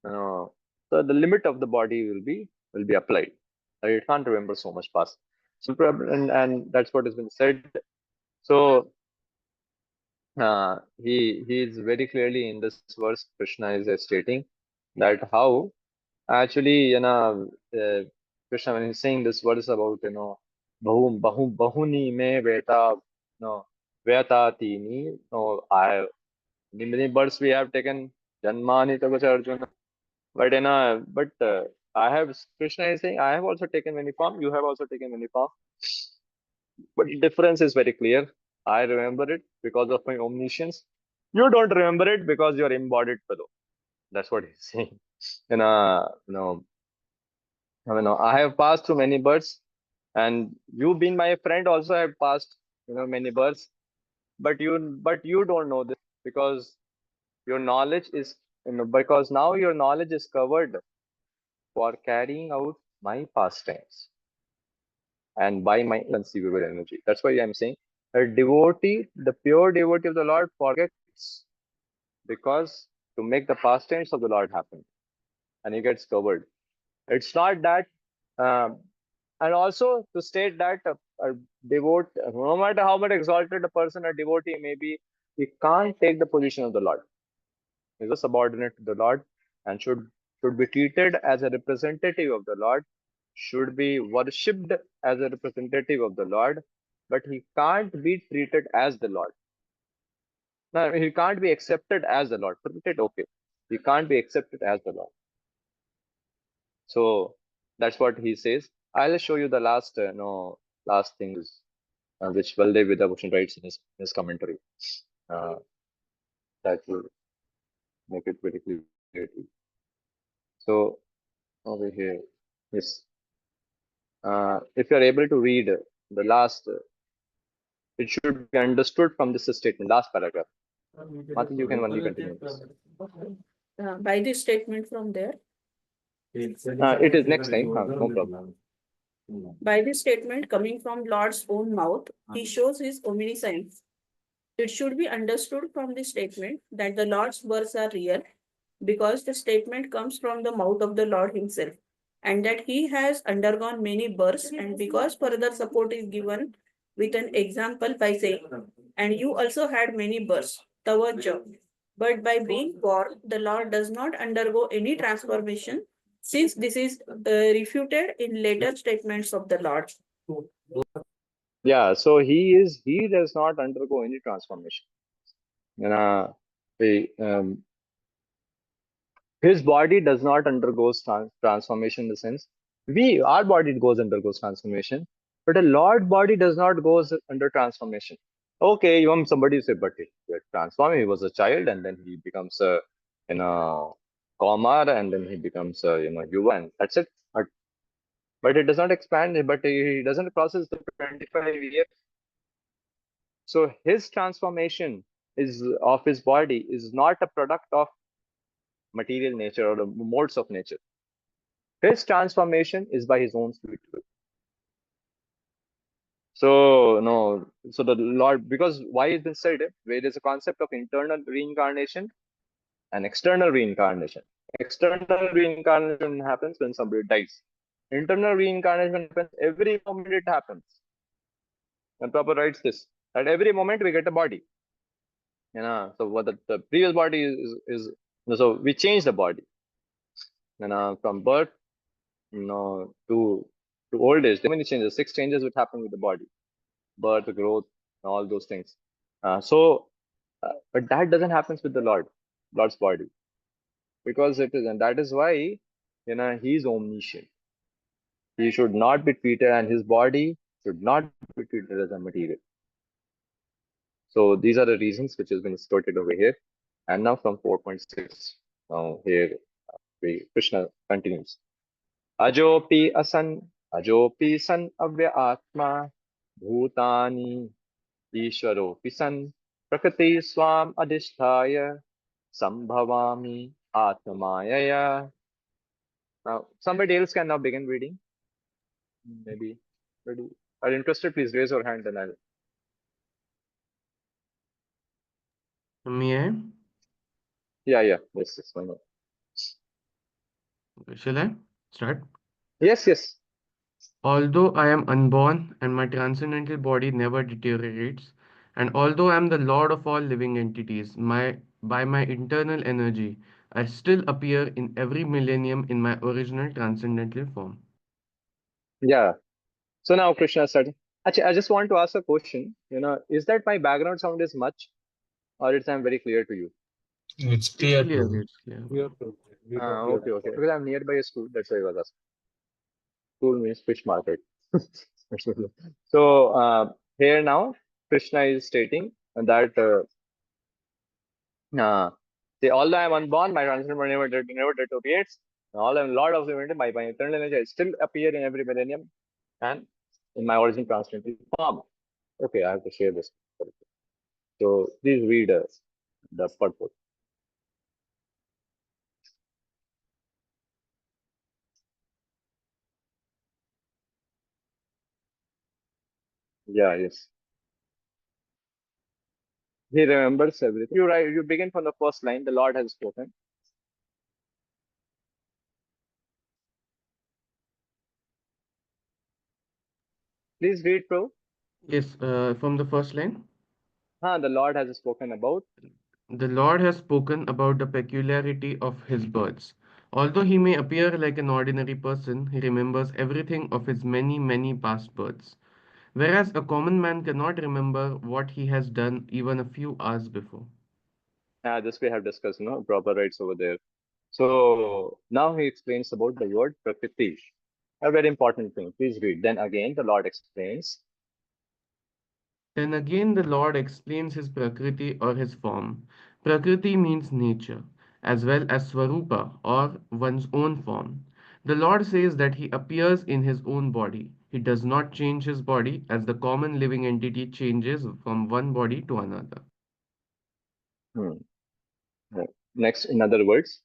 So the limit of the body will be applied. It can't remember so much past. And that's what has been said. So he is very clearly in this verse. Krishna is stating that how actually, Krishna, when he's saying this verse about, bahuni me veta, no, vetatini, no, many births we have taken, janmani tavacha arjuna, but, I have, Krishna is saying, I have also taken many form, you have also taken many form, but the difference is very clear. I remember it because of my omniscience. You don't remember it because you're embodied fellow. That's what he's saying. And, I have passed through many births, and you being my friend also have passed, many births, but you don't know this because your knowledge is, because now your knowledge is covered for carrying out my pastimes and by my inconceivable energy. That's why I'm saying a devotee, the pure devotee of the Lord, forgets because to make the pastimes of the Lord happen, and he gets covered. It's not that, um, and also to state that a devote, no matter how much exalted a person, a devotee may be, he can't take the position of the Lord. He's a subordinate to the Lord and should be treated as a representative of the Lord, should be worshipped as a representative of the Lord, but he can't be treated as the Lord. No, he can't be accepted as the Lord. Treated, okay. He can't be accepted as the Lord. So that's what he says. I'll show you the last things which Baldev Vidabhushan writes in his commentary. Uh, that will make it very clear to you. So over here, yes. If you're able to read the last, it should be understood from this statement, last paragraph. Mati, you can only continue this. By this statement from there. It is next time. No problem. By this statement coming from Lord's own mouth, he shows his omniscience. It should be understood from this statement that the Lord's words are real because the statement comes from the mouth of the Lord himself, and that he has undergone many births, and because further support is given with an example by saying, and you also had many births, tavaja. But by being born, the Lord does not undergo any transformation, since this is refuted in later statements of the Lord. Yeah, so he does not undergo any transformation. His body does not undergo transformation in the sense our body undergoes transformation, but a Lord body does not goes under transformation. Okay, even somebody say, but he transformed. He was a child, and then he becomes a Kamar, and then he becomes a Yuva, and that's it. But it does not expand. But he doesn't process the 25 years. So his transformation is of his body is not a product of material nature or the modes of nature. His transformation is by his own sweet will. So no, so the Lord, because why is this said? Where there is a concept of internal reincarnation and external reincarnation. External reincarnation happens when somebody dies. Internal reincarnation happens every moment it happens. And Prabhupada writes this, at every moment we get a body. So what the previous body is so we change the body. From birth, to old age, there are many changes. 6 changes which happen with the body, birth, growth, all those things. But that doesn't happen with the Lord's body, because it is, and that is why he's omniscient. He should not be treated, and his body should not be treated as a material. So these are the reasons which has been stated over here. And now from 4.6, now here Krishna continues. Ajopi san avya atma bhutani ishwaropi san prakriti swam adhisthaya sambhavami atmayaya. Now somebody else can now begin reading. Maybe. Are you interested? Please raise your hand and I'll. May I? Yeah. Yes, why not? Shall I start? Yes. Although I am unborn and my transcendental body never deteriorates, and although I am the lord of all living entities, by my internal energy, I still appear in every millennium in my original transcendental form. Yeah. So now Krishna said, actually, I just want to ask a question. Is that my background sound is much, or it's I'm very clear to you? It's It's clear clear, to it's clear. Okay, okay. Because I'm nearby a school, that's why I was asking. School means fish market. So here now, Krishna is stating that say, although I am unborn, my transcendental never deteriorates. All I am Lord of the Universe, my eternal energy, I still appear in every millennium and in my origin transcendental form. Okay, I have to share this. So please read the purport. Yeah, yes. He remembers everything. You write. You begin from the first line. The Lord has spoken. Please read, bro. Yes, from the first line. The Lord has spoken about. The Lord has spoken about the peculiarity of his births. Although he may appear like an ordinary person, he remembers everything of his many, many past births. Whereas a common man cannot remember what he has done even a few hours before. This we have discussed. Proper rights over there. So now he explains about the word prakriti. A very important thing. Please read. Then again, the Lord explains. Then again, the Lord explains his Prakriti or his form. Prakriti means nature, as well as Swarupa or one's own form. The Lord says that he appears in his own body. He does not change his body as the common living entity changes from one body to another. Hmm. Next, in other words.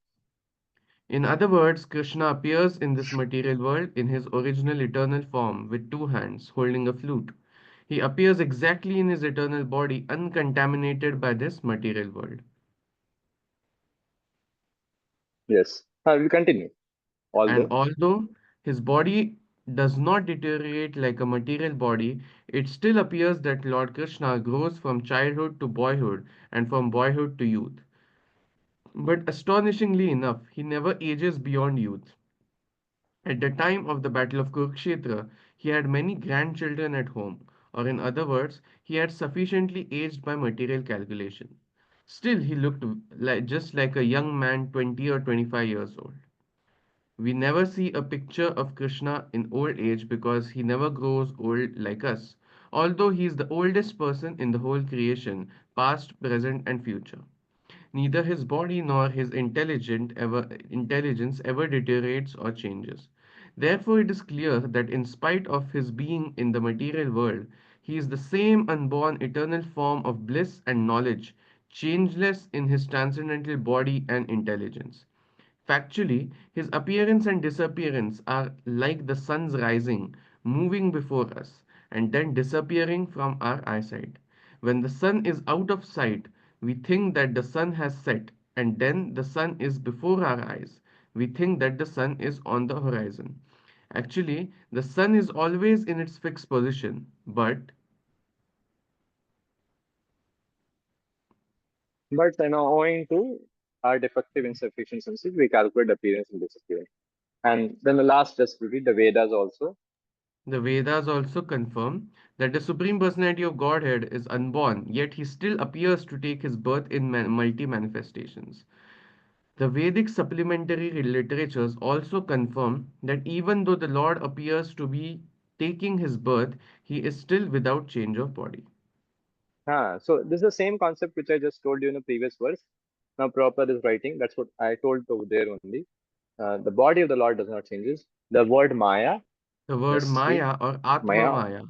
In other words, Krishna appears in this material world in his original eternal form with two hands holding a flute. He appears exactly in his eternal body, uncontaminated by this material world. Yes. We continue. And Although. although his body does not deteriorate like a material body, it still appears that Lord Krishna grows from childhood to boyhood and from boyhood to youth. But astonishingly enough, he never ages beyond youth. At the time of the Battle of Kurukshetra, he had many grandchildren at home, or in other words, he had sufficiently aged by material calculation. Still, he looked just like a young man 20 or 25 years old. We never see a picture of Krishna in old age because he never grows old like us, although he is the oldest person in the whole creation, past, present, and future. Neither his body nor his intelligence ever deteriorates or changes. Therefore, it is clear that in spite of his being in the material world, he is the same unborn eternal form of bliss and knowledge, changeless in his transcendental body and intelligence. Factually, his appearance and disappearance are like the sun's rising, moving before us, and then disappearing from our eyesight. When the sun is out of sight, we think that the sun has set, and then the sun is before our eyes. We think that the sun is on the horizon. Actually, the sun is always in its fixed position, but But owing to our defective insufficient senses, we calculate appearance and disappearance. And then the last, just read the Vedas also. the Vedas also confirm that the Supreme Personality of Godhead is unborn, yet he still appears to take his birth in multi manifestations. The Vedic supplementary literatures also confirm that even though the Lord appears to be taking his birth, he is still without change of body. So this is the same concept which I just told you in the previous verse. Now Prabhupada is writing. That's what I told over there only. The body of the Lord does not changes. The word Maya, The word just read Maya or Atma Maya. Maya,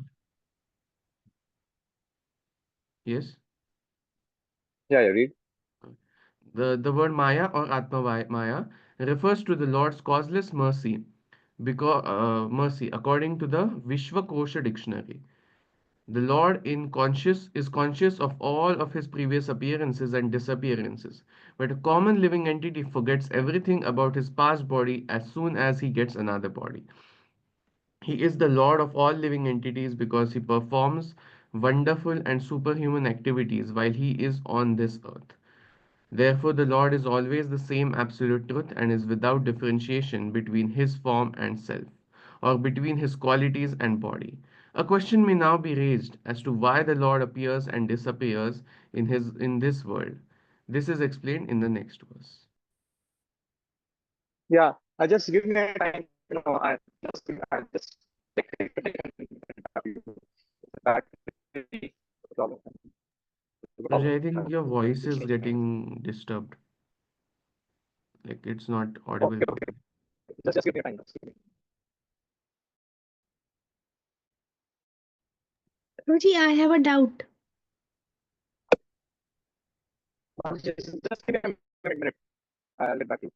yes, Yeah, read. the word Maya or Atma Maya refers to the Lord's causeless mercy, mercy according to the Vishwakosha dictionary. The Lord is conscious of all of his previous appearances and disappearances, but a common living entity forgets everything about his past body as soon as he gets another body. He is the Lord of all living entities because he performs wonderful and superhuman activities while he is on this earth. Therefore, the Lord is always the same absolute truth and is without differentiation between his form and self, or between his qualities and body. A question may now be raised as to why the Lord appears and disappears in this world. This is explained in the next verse. Yeah, I just give me a time. I just back problem. Rajay, I think your voice is getting disturbed. Like it's not audible Okay, okay. properly. Just give me a time. Just give me. Guruji, I have a doubt. Just give me a minute. I'll get back to you.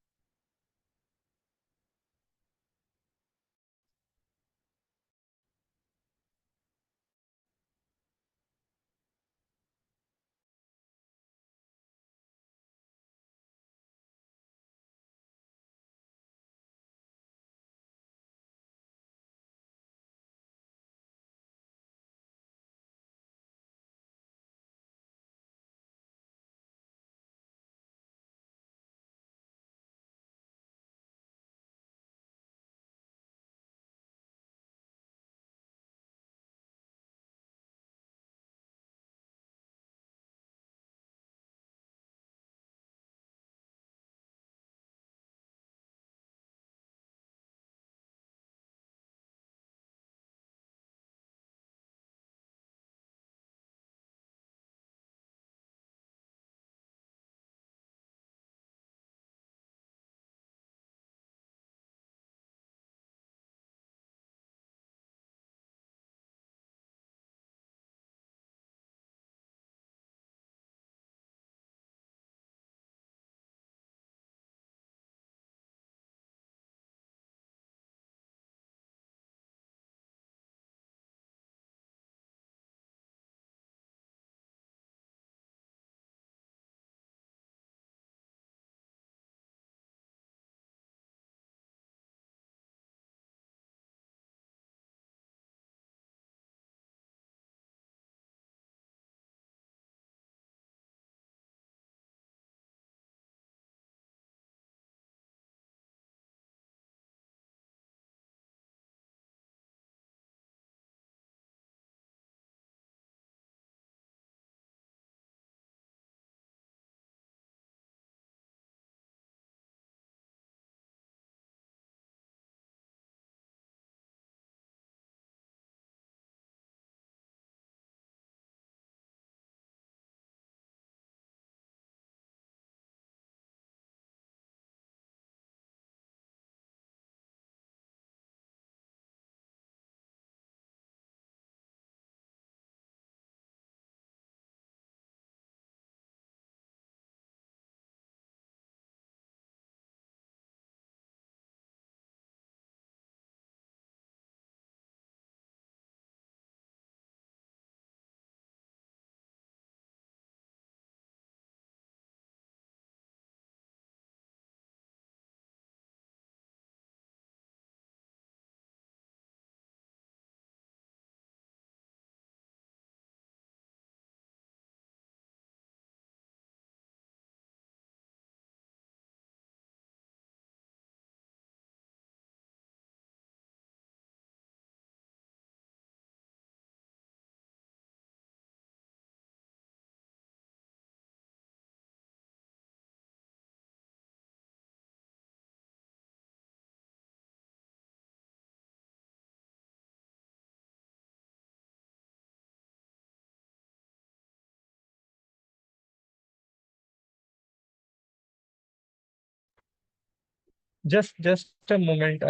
Just a moment.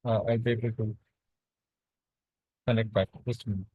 I'll be able to connect back. Just a minute.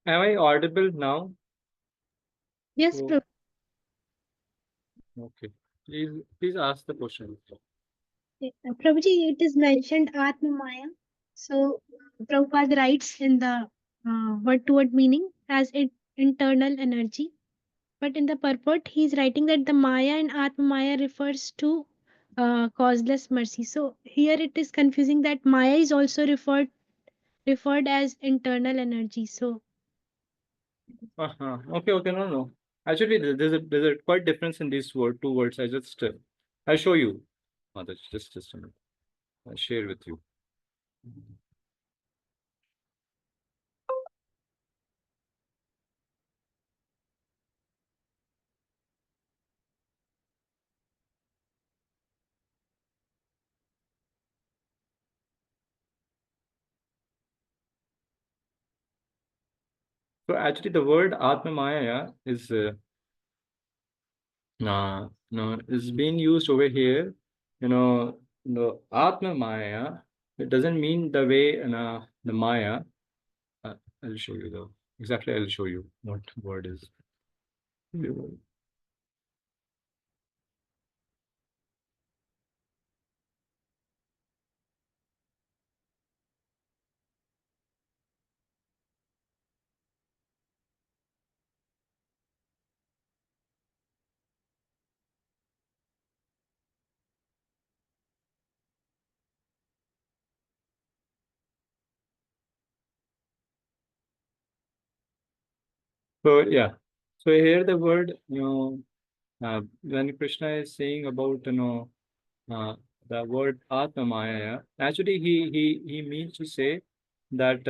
Am I audible now? Yes, Oh, Prabhu. okay. Please ask the question. Prabhuji, it is mentioned Atma Maya. So Prabhupada writes in the word to word meaning as internal energy. But in the purport, he is writing that the Maya and Atma Maya refers to causeless mercy. So here it is confusing that Maya is also referred as internal energy. So Okay, okay, no. Actually, there's a quite difference in these two words. I'll show you. That's just a minute. I'll share with you. So actually, the word Atma Maya is is being used over here. The Atma Maya. It doesn't mean the way the Maya. I'll show you though. Exactly, I'll show you what word is. So yeah. So here the word, when Krishna is saying about uh, the word Atmamaya, actually he means to say that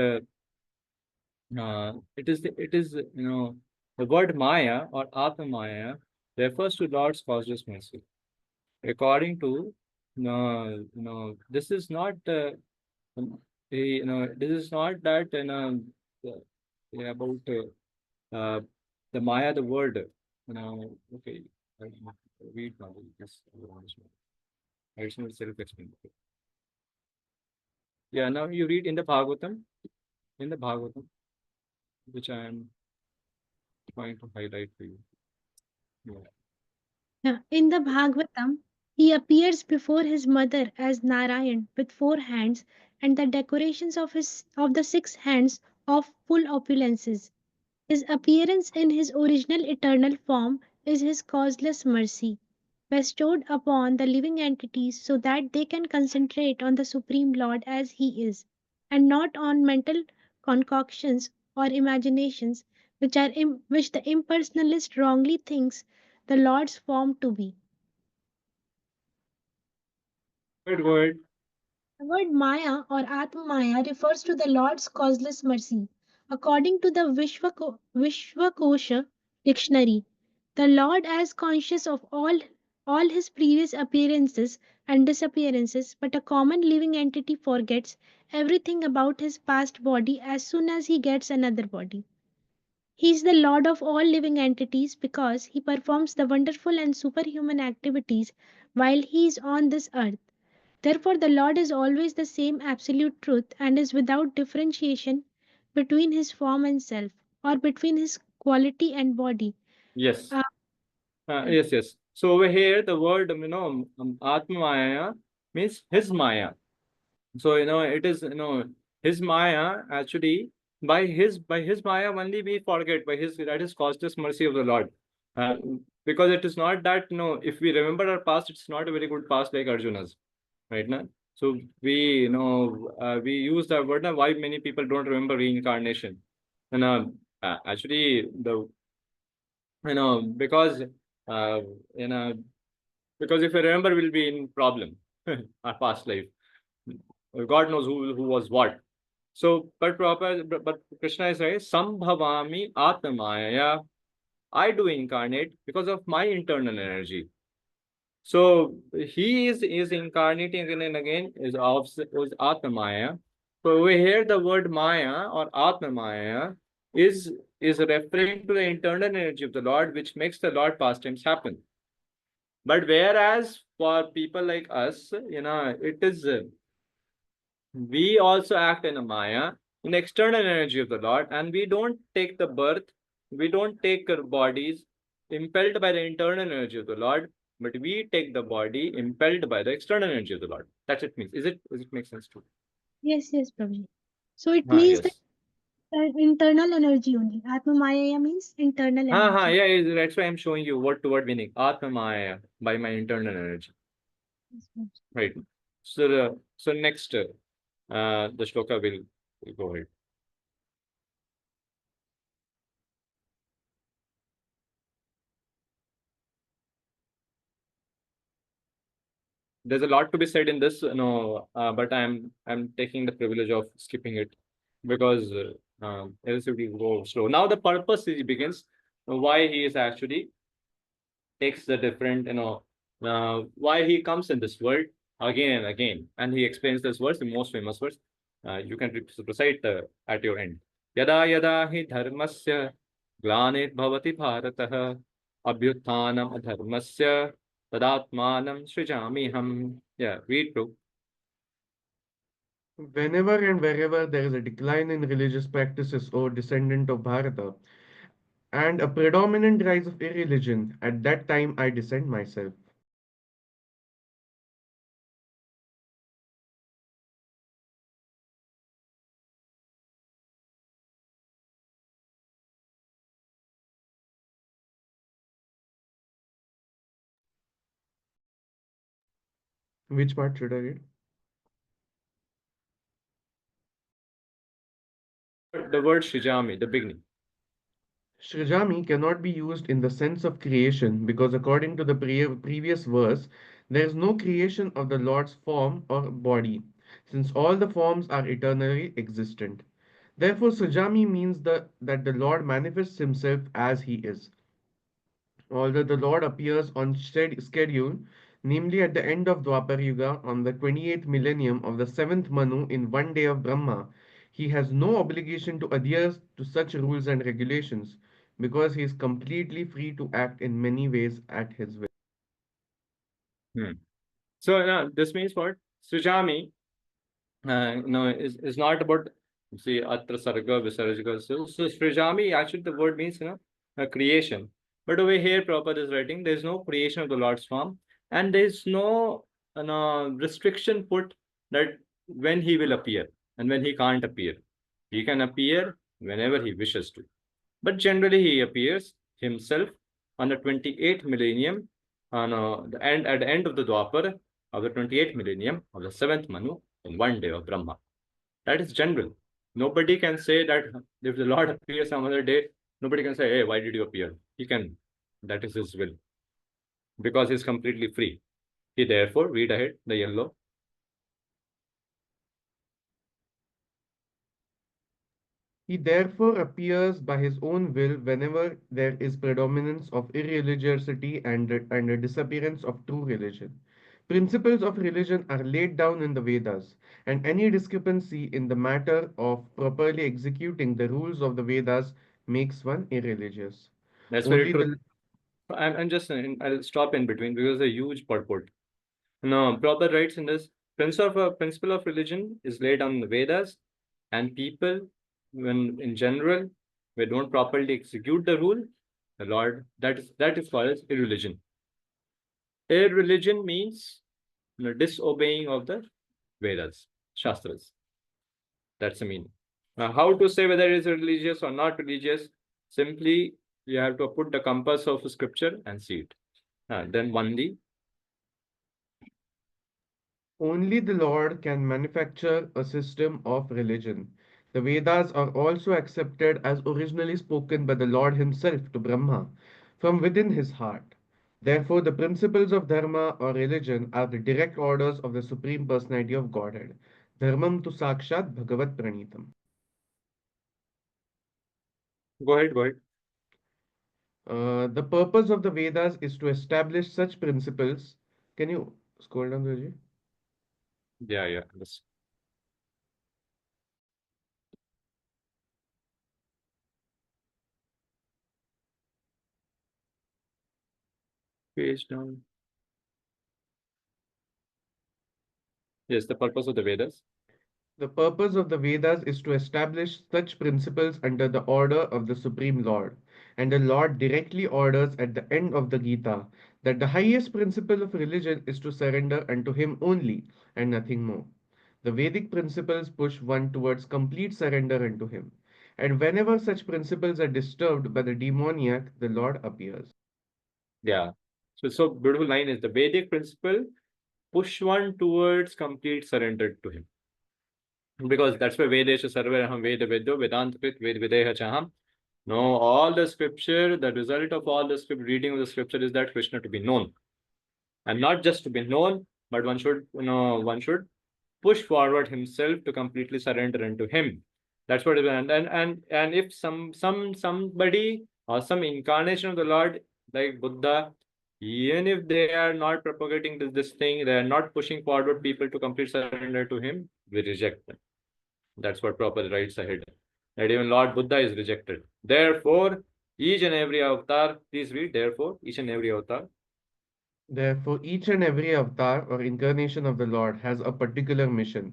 it is the word Maya or Atmamaya refers to Lord's causeless mercy. According to this is not this is not that about the Maya, the word. Okay, I read now. Yes, additional self-explanatory. Yeah, now you read in the Bhagavatam, which I am trying to highlight for you. Yeah. in the Bhagavatam, he appears before his mother as Narayan with 4 hands and the decorations of the 6 hands of full opulences. His appearance in his original eternal form is his causeless mercy, bestowed upon the living entities so that they can concentrate on the Supreme Lord as He is, and not on mental concoctions or imaginations which the impersonalist wrongly thinks the Lord's form to be. Third word, The word Maya or Atmaya refers to the Lord's causeless mercy. According to the Vishwakosha dictionary, the Lord is conscious of all his previous appearances and disappearances, but a common living entity forgets everything about his past body as soon as he gets another body. He is the Lord of all living entities because he performs the wonderful and superhuman activities while he is on this earth. Therefore, the Lord is always the same absolute truth and is without differentiation between his form and self, or between his quality and body. yes. Uh, Yes. So over here, the word, Atma Maya means his Maya. So, it is, his Maya actually, by his Maya only we forget, that is costless mercy of the Lord. Uh, because it is not that, if we remember our past, it's not a very good past like Arjuna's, right now. So we use that word now, why many people don't remember reincarnation. And actually, because, uh, you know, because if I remember, we'll be in problem, our past life. God knows who was what. So, but Krishna is saying, Sambhavami Atmaya. I do incarnate because of my internal energy. So he is incarnating again and again is Atmaya. So over here the word Maya or Atmaya is referring to the internal energy of the Lord, which makes the Lord pastimes happen. But whereas for people like us, it is we also act in a Maya, in external energy of the Lord, and we don't take the birth, we don't take our bodies impelled by the internal energy of the Lord, but we take the body impelled by the external energy of the Lord. That's it means. Does it make sense too? Yes, yes, Prabhuji. So it Ah, means that yes. internal energy only. Atma Maya means internal energy. Yeah, that's why I'm showing you word to word meaning. Atma Maya, by my internal energy. Yes, Prabhuji. Right. So next, the shloka will go ahead. There's a lot to be said in this, but I'm taking the privilege of skipping it because else it will go slow. Now the purpose is begins why he is actually takes the different, why he comes in this world again and again, and he explains this verse, the most famous verse. You can recite at your end. Yada yada hi dharmasya glanit bhavati bharatah abhyuthanam adharmasya tadatmanam srijamiham. Yeah, read through. Whenever and wherever there is a decline in religious practices or descendant of Bharata, and a predominant rise of irreligion, at that time I descend myself. Which part should I read? The word Shrijami, the beginning. Srijami cannot be used in the sense of creation because, according to the previous verse, there is no creation of the Lord's form or body, since all the forms are eternally existent. Therefore, Srijami means that the Lord manifests himself as he is. Although the Lord appears on schedule, namely at the end of Dwapar Yuga on the 28th millennium of the 7th Manu in one day of Brahma, he has no obligation to adhere to such rules and regulations because he is completely free to act in many ways at his will. Hmm. So this means what? Srijami is not about see atra sarga visarga. So Srijami actually the word means a creation. But over here, Prabhupada is writing there is no creation of the Lord's form, and there is no restriction put that when he will appear and when he can't appear. He can appear whenever he wishes to. But generally he appears himself on the 28th millennium, on at the end of the Dwapar of the 28th millennium of the 7th Manu in one day of Brahma. That is general. Nobody can say that if the Lord appears some other day, nobody can say, hey, why did you appear? He can. That is his will. Because he's completely free. He therefore, read ahead, the yellow. He therefore appears by his own will whenever there is predominance of irreligiosity and a disappearance of true religion. Principles of religion are laid down in the Vedas, and any discrepancy in the matter of properly executing the rules of the Vedas makes one irreligious. That's very Only true. the I'm just, I'll stop in between because a huge purport. No, proper rights in this principle of religion is laid down in the Vedas, and people, when in general, we don't properly execute the rule, the Lord that is called as irreligion. Irreligion means disobeying of the Vedas, Shastras. That's the meaning. Now, how to say whether it is religious or not religious? Simply, you have to put the compass of scripture and see it. Then only Only the Lord can manufacture a system of religion. The Vedas are also accepted as originally spoken by the Lord Himself to Brahma from within his heart. Therefore, the principles of dharma or religion are the direct orders of the Supreme Personality of Godhead. Dharmam tu sakshat bhagavat pranitam. go ahead, go ahead. The purpose of the Vedas is to establish such principles. Can you scroll down, Raji? Yeah, yeah. This page down. Yes, the purpose of the Vedas. The purpose of the Vedas is to establish such principles under the order of the Supreme Lord. And the Lord directly orders at the end of the Gita that the highest principle of religion is to surrender unto Him only and nothing more. The Vedic principles push one towards complete surrender unto Him. And whenever such principles are disturbed by the demoniac, the Lord appears. Yeah. So beautiful line is the Vedic principle push one towards complete surrender to him. Because that's why Vedesha Sarvaraham Veda Vedyo Vedantapit Ved Videha Chaham. No, all the scripture, the result of all the script reading of the scripture is that Krishna to be known. And not just to be known, but one should, one should push forward himself to completely surrender into him. That's what it is. And if somebody or some incarnation of the Lord, like Buddha, even if they are not propagating this thing, they are not pushing forward people to complete surrender to him, we reject them. That's what Prabhupada writes ahead. That even Lord Buddha is rejected. Therefore, each and every avatar, please read, therefore, each and every avatar. Therefore, each and every avatar or incarnation of the Lord has a particular mission,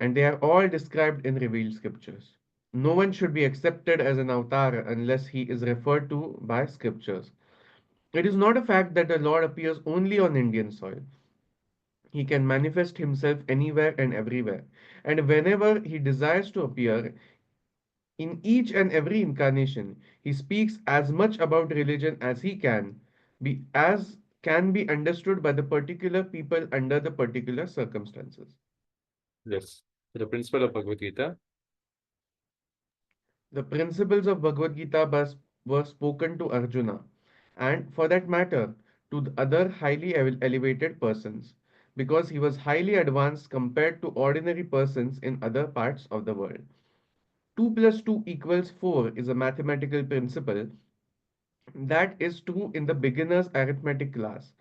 and they are all described in revealed scriptures. No one should be accepted as an avatar unless he is referred to by scriptures. It is not a fact that the Lord appears only on Indian soil. He can manifest himself anywhere and everywhere, and whenever he desires to appear, in each and every incarnation, he speaks as much about religion as he can be as can be understood by the particular people under the particular circumstances. Yes. So the principle of Bhagavad Gita. The principles of Bhagavad Gita were spoken to Arjuna, and for that matter, to the other highly elevated persons, because he was highly advanced compared to ordinary persons in other parts of the world. 2 plus 2 equals 4 is a mathematical principle that is true in the beginner's arithmetic class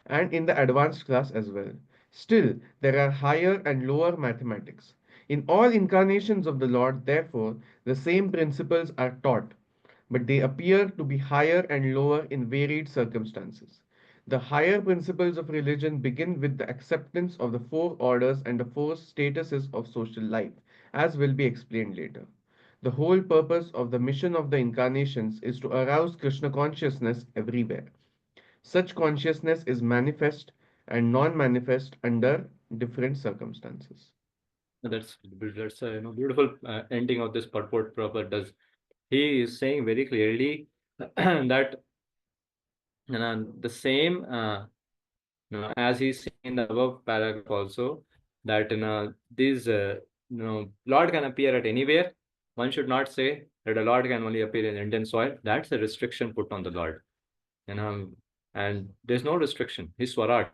and in the advanced class as well. Still, there are higher and lower mathematics. In all incarnations of the Lord, therefore, the same principles are taught, but they appear to be higher and lower in varied circumstances. The higher principles of religion begin with the acceptance of the four orders and the four statuses of social life, as will be explained later. The whole purpose of the mission of the incarnations is to arouse Krishna consciousness everywhere. Such consciousness is manifest and non-manifest under different circumstances. That's a beautiful ending of this purport. Prabhupada does. He is saying very clearly that the same, as he's saying in the above paragraph also, that these Lord can appear at anywhere. One should not say that a Lord can only appear in Indian soil. That's a restriction put on the Lord. And there's no restriction. He's Swarat.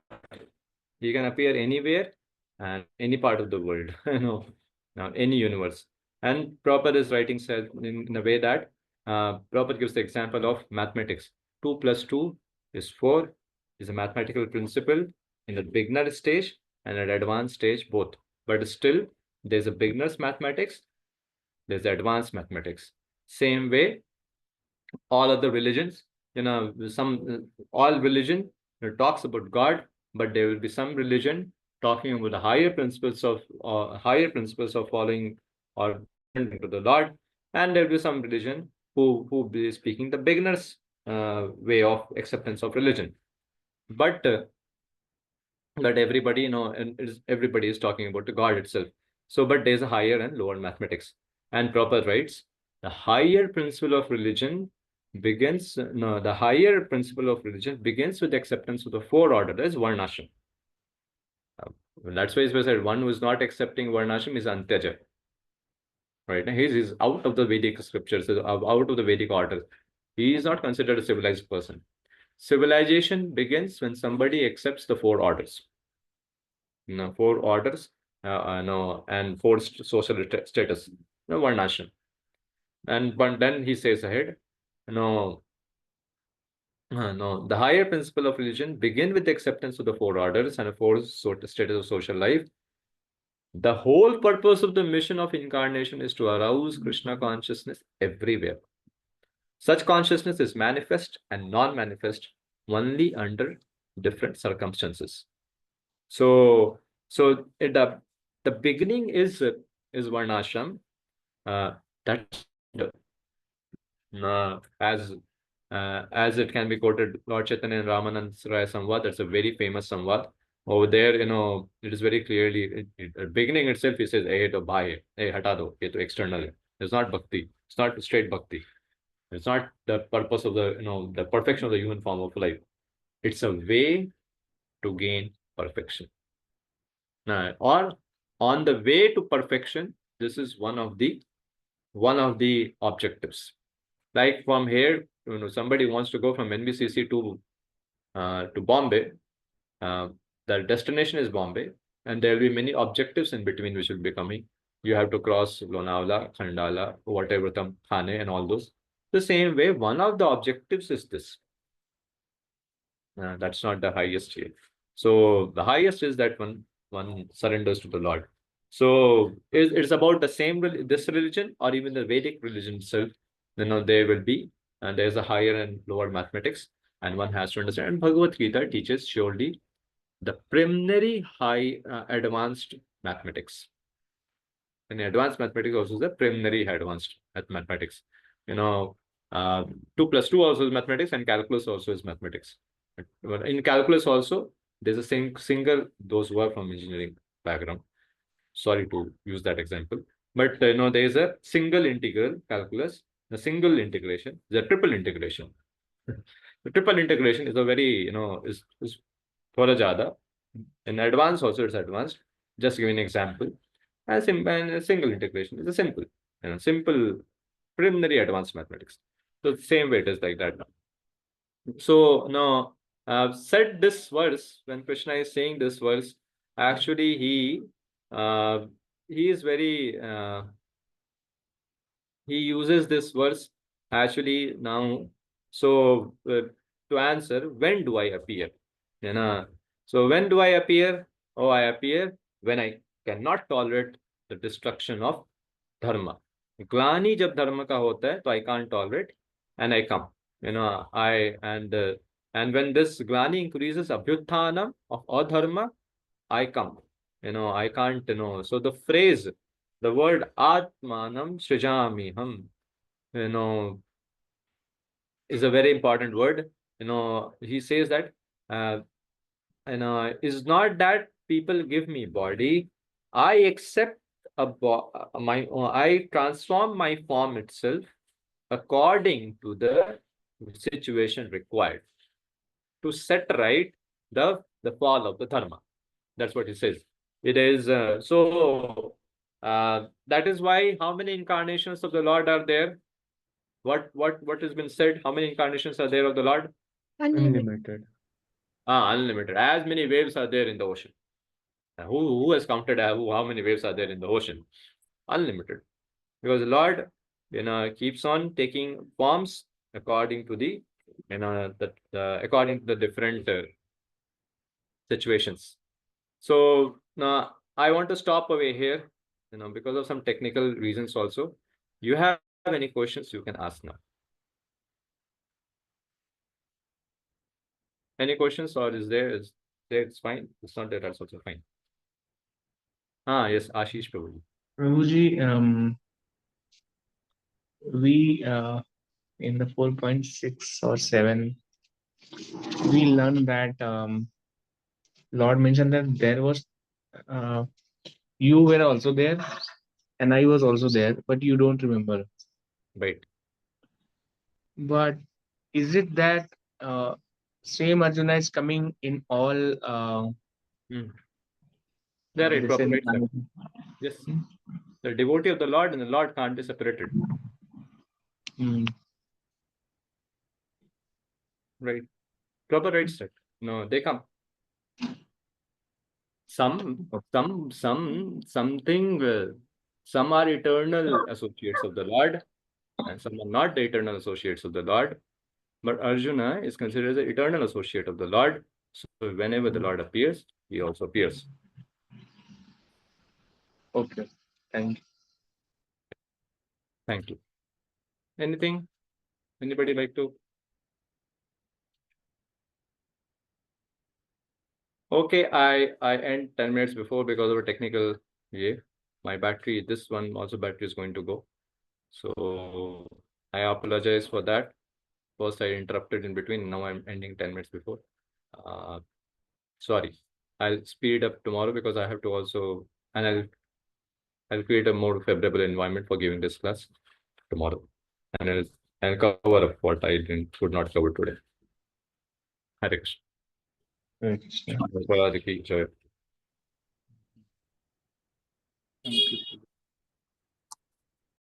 He can appear anywhere and any part of the world, now any universe. And Prabhupada is writing says in a way that Prabhupada gives the example of mathematics. 2 plus 2 is 4 is a mathematical principle in the beginner stage and at advanced stage both. But still, there's a beginner's mathematics, there's advanced mathematics. Same way, all other religions, all religion talks about God, but there will be some religion talking about the higher principles of following or surrendering to the Lord, and there will be some religion who be speaking the beginners way of acceptance of religion. But everybody, and everybody is talking about the God itself. So, but there's a higher and lower mathematics. And Prabhupada writes, the higher principle of religion begins, the higher principle of religion begins with the acceptance of the four orders, that is Varnashram. That's why it's said one who is not accepting Varnashram is Antyaja. Right? He's out of the Vedic scriptures, out of the Vedic order. He is not considered a civilized person. Civilization begins when somebody accepts the four orders. Four orders, and four social status. Varnashram. But then he says ahead, the higher principle of religion begin with the acceptance of the four orders and the four status of social life. The whole purpose of the mission of incarnation is to arouse Krishna consciousness everywhere. Such consciousness is manifest and non-manifest only under different circumstances. So the beginning is is varnashram. That's as it can be quoted, Lord Chaitanya and Ramanand Saray Samvad. That's a very famous Samvad. Over there, it is very clearly, at beginning itself, he says, "Eh, to bhai, hata do, ye to external." It's not bhakti. It's not straight bhakti. It's not the purpose of the perfection of the human form of life. It's a way to gain perfection. Or on the way to perfection, this is one of the objectives. Like from here, somebody wants to go from NBCC to Bombay. The destination is Bombay, and there will be many objectives in between which will be coming. You have to cross Lonavala, Khandala, whatever, Thane, and all those. The same way, one of the objectives is this. That's not the highest here. So the highest is that one surrenders to the Lord. So it's about the same this religion or even the Vedic religion itself. There will be, and there's a higher and lower mathematics, and one has to understand. And Bhagavad Gita teaches surely the preliminary high advanced mathematics. And advanced mathematics also is the preliminary advanced mathematics. 2 plus 2 also is mathematics, and calculus also is mathematics. But in calculus also, there's a single, those who are from engineering background. Sorry to use that example. But there is a single integral calculus, a single integration, the triple integration. The triple integration is a very, is thoda jada. In advanced also it's advanced. Just give an example. And a single integration is a simple, simple preliminary advanced mathematics. So the same way it is like that now. So now I've said this verse when Krishna is saying this verse. Actually, he is very he uses this verse actually now. So to answer, when do I appear? So when do I appear? Oh, I appear when I cannot tolerate the destruction of dharma. Glani jab dharma ka hota hai, to I can't tolerate, and I come. And when this glani increases, abhyuthanam of adharma, I come. I can't. So the phrase, the word atmanam srijami ham, is a very important word. He says that, is not that people give me body, I accept I transform my form itself according to the situation required to set right the fall of the dharma. That's what he says. It is that is why how many incarnations of the Lord are there? What has been said? How many incarnations are there of the Lord? Unlimited. Unlimited. As many waves are there in the ocean. Who has counted how many waves are there in the ocean? Unlimited. Because the Lord, keeps on taking forms according to the, according to the different situations. So now I want to stop away here, because of some technical reasons also. You have any questions, you can ask now. Any questions, or is there? It's fine. It's not there, that's also fine. Yes, Ashish Prabhu. Prabhuji, we in the 4.6 or 7, we learned that Lord mentioned that there was you were also there and I was also there, but you don't remember. Right. But is it that same Arjuna is coming in all There, right, this proper, right, sir. incarnation? Yes. The devotee of the Lord and the Lord can't be separated. Right. Proper, right, sir. No, they come. Something. Some are eternal associates of the Lord, and some are not the eternal associates of the Lord. But Arjuna is considered as an eternal associate of the Lord. So whenever the Lord appears, he also appears. Okay. Thank you. Thank you. Anything? Anybody like to? Okay, I end 10 minutes before because of a technical. Yeah. my battery, this one also battery is going to go. So I apologize for that. First, I interrupted in between. Now I'm ending 10 minutes before. Sorry. I'll speed up tomorrow because I have to also, and I'll create a more favorable environment for giving this class tomorrow, and I'll cover up what I could not cover today. Hare Krishna. Hare Krishna. Bhagavad Gita. Thank you.